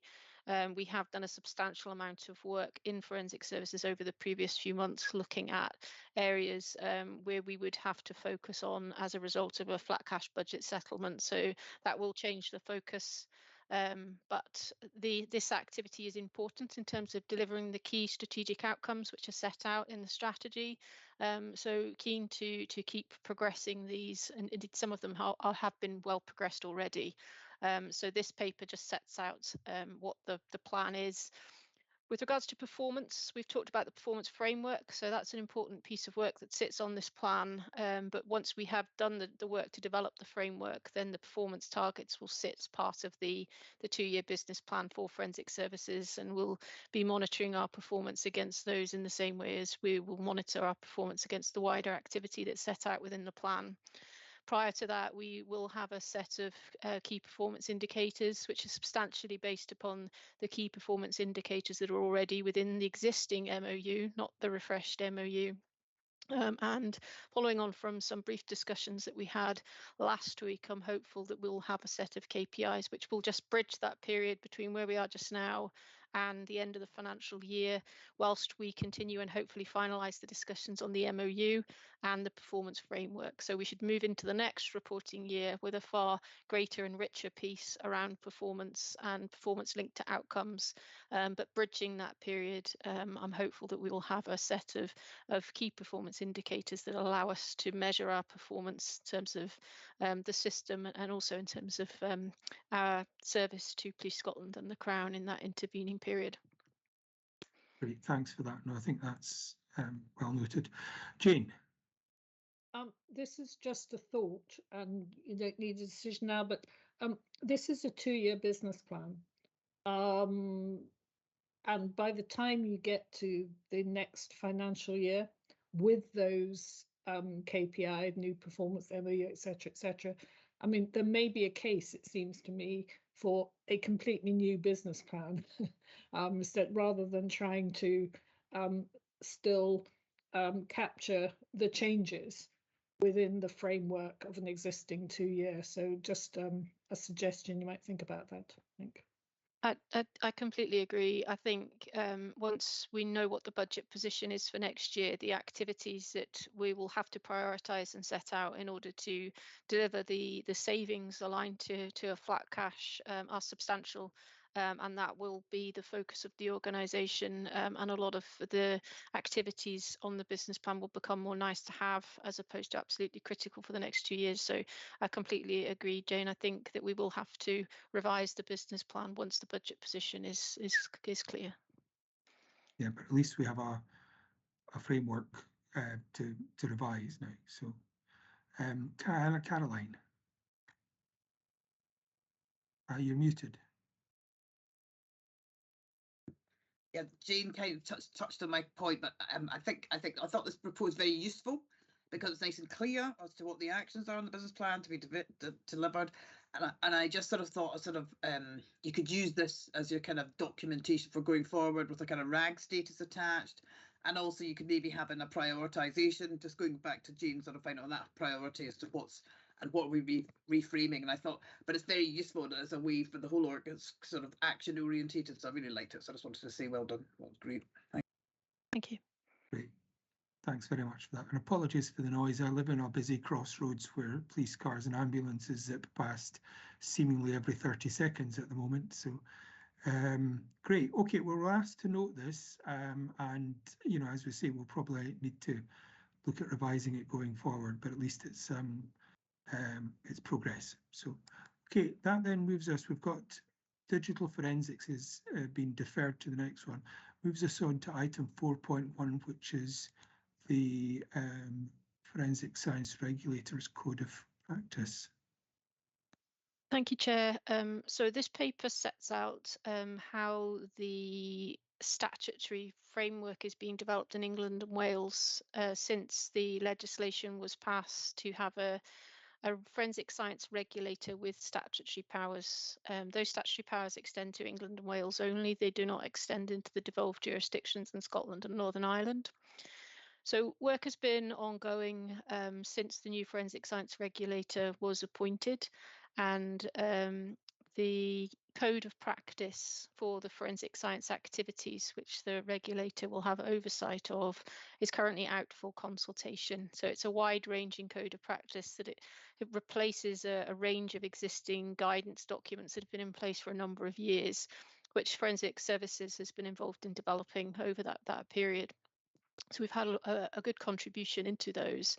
We have done a substantial amount of work in forensic services over the previous few months, looking at areas where we would have to focus on as a result of a flat cash budget settlement. So that will change the focus. But this activity is important in terms of delivering the key strategic outcomes which are set out in the strategy. So keen to keep progressing these, and indeed some of them have been well progressed already. So this paper just sets out what the plan is. With regards to performance, we've talked about the performance framework, so that's an important piece of work that sits on this plan. But once we have done the work to develop the framework, then the performance targets will sit as part of the 2-year business plan for forensic services, and we'll be monitoring our performance against those in the same way as we will monitor our performance against the wider activity that's set out within the plan. Prior to that, we will have a set of key performance indicators, which are substantially based upon the key performance indicators that are already within the existing MOU, not the refreshed MOU. And following on from some brief discussions that we had last week, I'm hopeful that we'll have a set of KPIs which will just bridge that period between where we are just now and the end of the financial year, whilst we continue and hopefully finalise the discussions on the MOU and the performance framework. So we should move into the next reporting year with a far greater and richer piece around performance and performance linked to outcomes. But bridging that period, I'm hopeful that we will have a set of key performance indicators that allow us to measure our performance in terms of the system, and also in terms of our service to Police Scotland and the Crown in that intervening period. Great, thanks for that. No, I think that's well noted. Jane. This is just a thought, and you don't need a decision now, but this is a 2-year business plan. And by the time you get to the next financial year with those KPI, new performance, MOU, etc., I mean, there may be a case, it seems to me, for a completely new business plan, rather than trying to still capture the changes within the framework of an existing 2-year. So just a suggestion, you might think about that, I think. I completely agree. I think once we know what the budget position is for next year, the activities that we will have to prioritise and set out in order to deliver the savings aligned to a flat cash are substantial. and that will be the focus of the organisation, and a lot of the activities on the business plan will become more nice to have as opposed to absolutely critical for the next 2 years. So I completely agree, Jane. I think that we will have to revise the business plan once the budget position is clear. Yeah, but at least we have a framework to revise now. So, Caroline, you're muted. Yeah, Jane kind of touched on my point, but I thought this report was very useful because it's nice and clear as to what the actions are on the business plan to be delivered, and I just sort of thought you could use this as your kind of documentation for going forward with a kind of RAG status attached, and also you could maybe have in a prioritisation, just going back to Jane's sort of final on that priority as to what we be reframing. And I thought, but it's very useful as a way for the whole org. It's sort of action orientated, so I really liked it. So I just wanted to say well done. That was great. Thank you. Great. Thanks very much for that. And apologies for the noise. I live in a busy crossroads where police cars and ambulances zip past seemingly every 30 seconds at the moment. So great. Okay, well, we're asked to note this, and as we say, we'll probably need to look at revising it going forward, but at least it's progress. So, okay, that then moves us. We've got digital forensics has been deferred to the next one. Moves us on to item 4.1, which is the Forensic Science Regulators Code of Practice. Thank you, Chair. So this paper sets out how the statutory framework is being developed in England and Wales since the legislation was passed to have a forensic science regulator with statutory powers. Those statutory powers extend to England and Wales only. They do not extend into the devolved jurisdictions in Scotland and Northern Ireland. So work has been ongoing since the new forensic science regulator was appointed, and the code of practice for the forensic science activities, which the regulator will have oversight of, is currently out for consultation. So it's a wide-ranging code of practice that it replaces a range of existing guidance documents that have been in place for a number of years, which Forensic Services has been involved in developing over that period. So we've had a good contribution into those.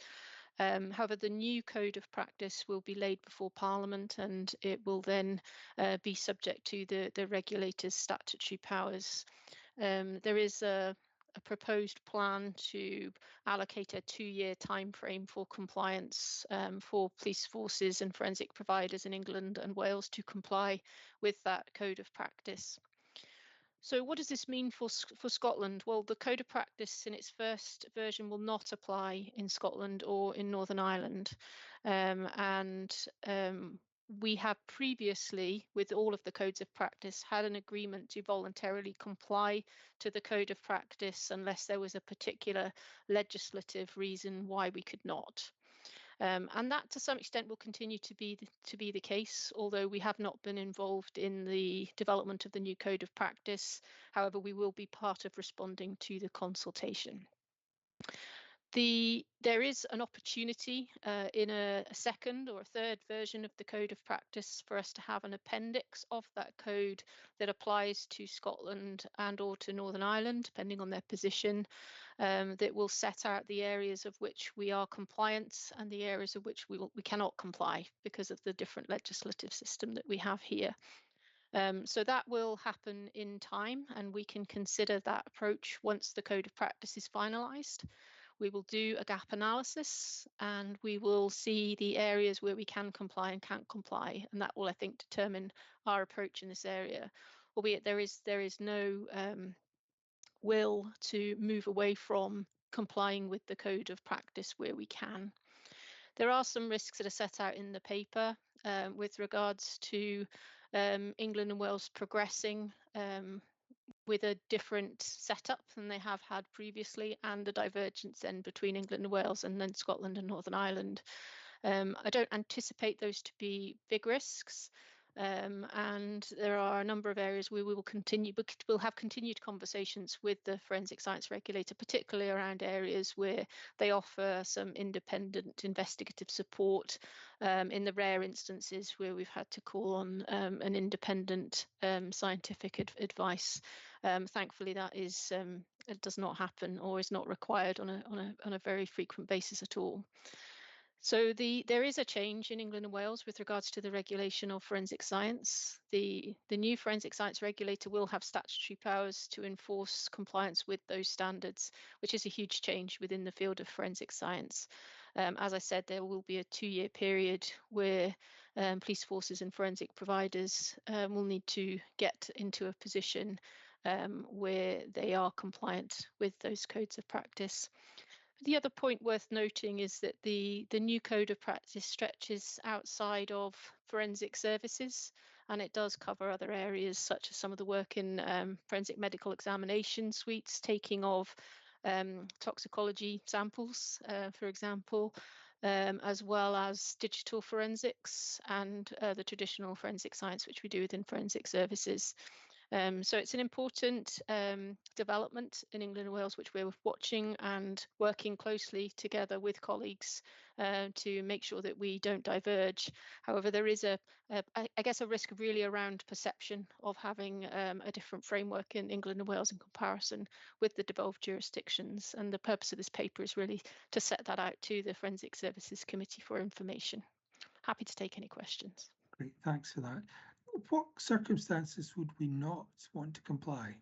However, the new code of practice will be laid before Parliament, and it will then be subject to the regulator's statutory powers. There is a proposed plan to allocate a 2-year timeframe for compliance for police forces and forensic providers in England and Wales to comply with that code of practice. So what does this mean for Scotland? Well, the Code of Practice in its first version will not apply in Scotland or in Northern Ireland. We have previously, with all of the codes of practice, had an agreement to voluntarily comply to the Code of Practice unless there was a particular legislative reason why we could not. And that to some extent will continue to be the case, although we have not been involved in the development of the new code of practice. However, we will be part of responding to the consultation. There is an opportunity in a second or a third version of the code of practice for us to have an appendix of that code that applies to Scotland and or to Northern Ireland, depending on their position, that will set out the areas of which we are compliant and the areas of which we cannot comply because of the different legislative system that we have here. So that will happen in time, and we can consider that approach once the code of practice is finalised. We will do a gap analysis, and we will see the areas where we can comply and can't comply, and that will, I think, determine our approach in this area. Albeit there is no will to move away from complying with the code of practice where we can. There are some risks that are set out in the paper with regards to England and Wales progressing with a different setup than they have had previously, and the divergence then between England and Wales and then Scotland and Northern Ireland. I don't anticipate those to be big risks. And there are a number of areas where we will continue, but we'll have continued conversations with the forensic science regulator, particularly around areas where they offer some independent investigative support in the rare instances where we've had to call on an independent scientific advice. Thankfully, that is it does not happen or is not required on a very frequent basis at all. So there is a change in England and Wales with regards to the regulation of forensic science. The new forensic science regulator will have statutory powers to enforce compliance with those standards, which is a huge change within the field of forensic science. As I said, there will be a 2-year period where police forces and forensic providers will need to get into a position where they are compliant with those codes of practice. The other point worth noting is that the new code of practice stretches outside of forensic services, and it does cover other areas such as some of the work in forensic medical examination suites, taking of toxicology samples, for example, as well as digital forensics and the traditional forensic science which we do within forensic services. So it's an important development in England and Wales, which we're watching and working closely together with colleagues to make sure that we don't diverge. However, there is I guess a risk really around perception of having a different framework in England and Wales in comparison with the devolved jurisdictions. And the purpose of this paper is really to set that out to the Forensic Services Committee for information. Happy to take any questions. Great, thanks for that. What circumstances would we not want to comply?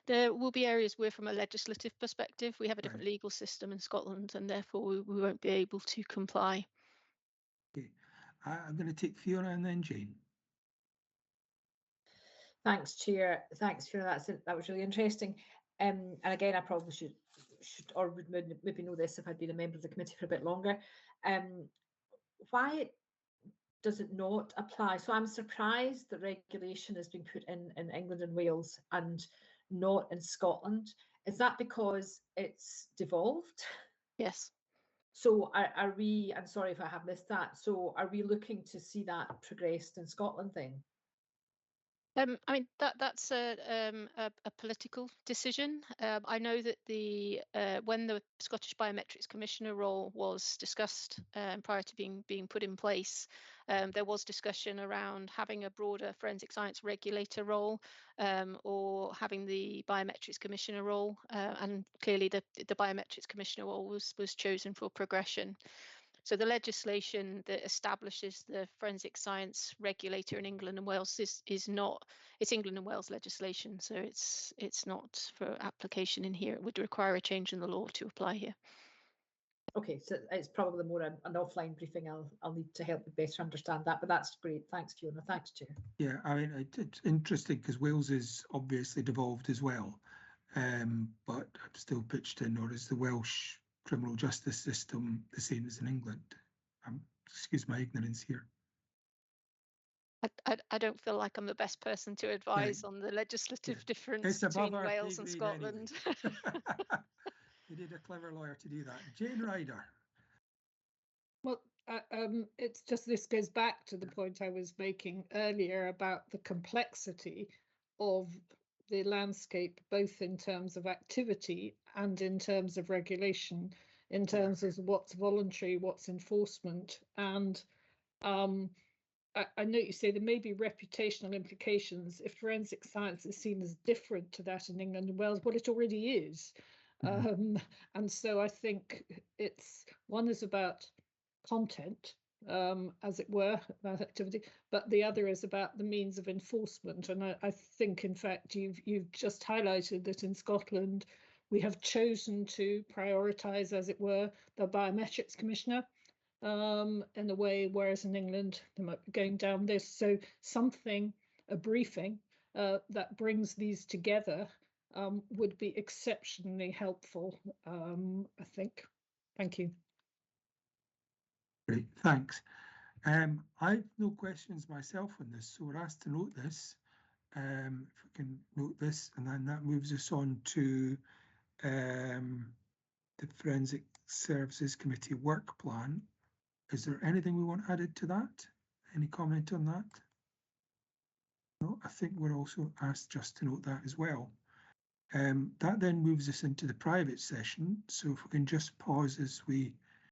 There will be areas where, from a legislative perspective, we have a different legal system in Scotland, and therefore we won't be able to comply. Okay, I'm going to take Fiona and then Jane. Thanks, Chair. Thanks, Fiona. That was really interesting. And again, I probably should or would maybe know this if I'd been a member of the committee for a bit longer. Why does it not apply? So I'm surprised that regulation has been put in England and Wales and not in Scotland. Is that because it's devolved? Yes. So are we, I'm sorry if I have missed that, so are we looking to see that progressed in Scotland then? I mean, that's a political decision. I know that when the Scottish Biometrics Commissioner role was discussed prior to being put in place, there was discussion around having a broader forensic science regulator role or having the Biometrics Commissioner role, and clearly the Biometrics Commissioner role was chosen for progression. So the legislation that establishes the forensic science regulator in England and Wales is not, it's England and Wales legislation, so it's not for application in here. It would require a change in the law to apply here. Okay, so it's probably more an offline briefing. I'll need to help me better understand that, but that's great. Thanks, Fiona. Thanks, Chair. Yeah, I mean, it's interesting because Wales is obviously devolved as well, but I'm still pitched in, or is the Welsh criminal justice system the same as in England? Excuse my ignorance here. I don't feel like I'm the best person to advise on the legislative difference between Wales and Scotland. Anyway. You need a clever lawyer to do that. Jane Ryder. Well, it's just, this goes back to the point I was making earlier about the complexity of the landscape, both in terms of activity and in terms of regulation, in terms of what's voluntary, what's enforcement. And I know you say there may be reputational implications if forensic science is seen as different to that in England and Wales, but it already is. And so I think one is about content, as it were, about activity, but the other is about the means of enforcement. And I think, in fact, you've just highlighted that in Scotland we have chosen to prioritise, as it were, the Biometrics Commissioner in a way, whereas in England they might be going down this. So a briefing that brings these together would be exceptionally helpful, I think. Thank you. Great, thanks. I've no questions myself on this, so we're asked to note this. If we can note this, and then that moves us on to the Forensic Services Committee work plan. Is there anything we want added to that? Any comment on that? No, I think we're also asked just to note that as well. That then moves us into the private session. So if we can just pause as we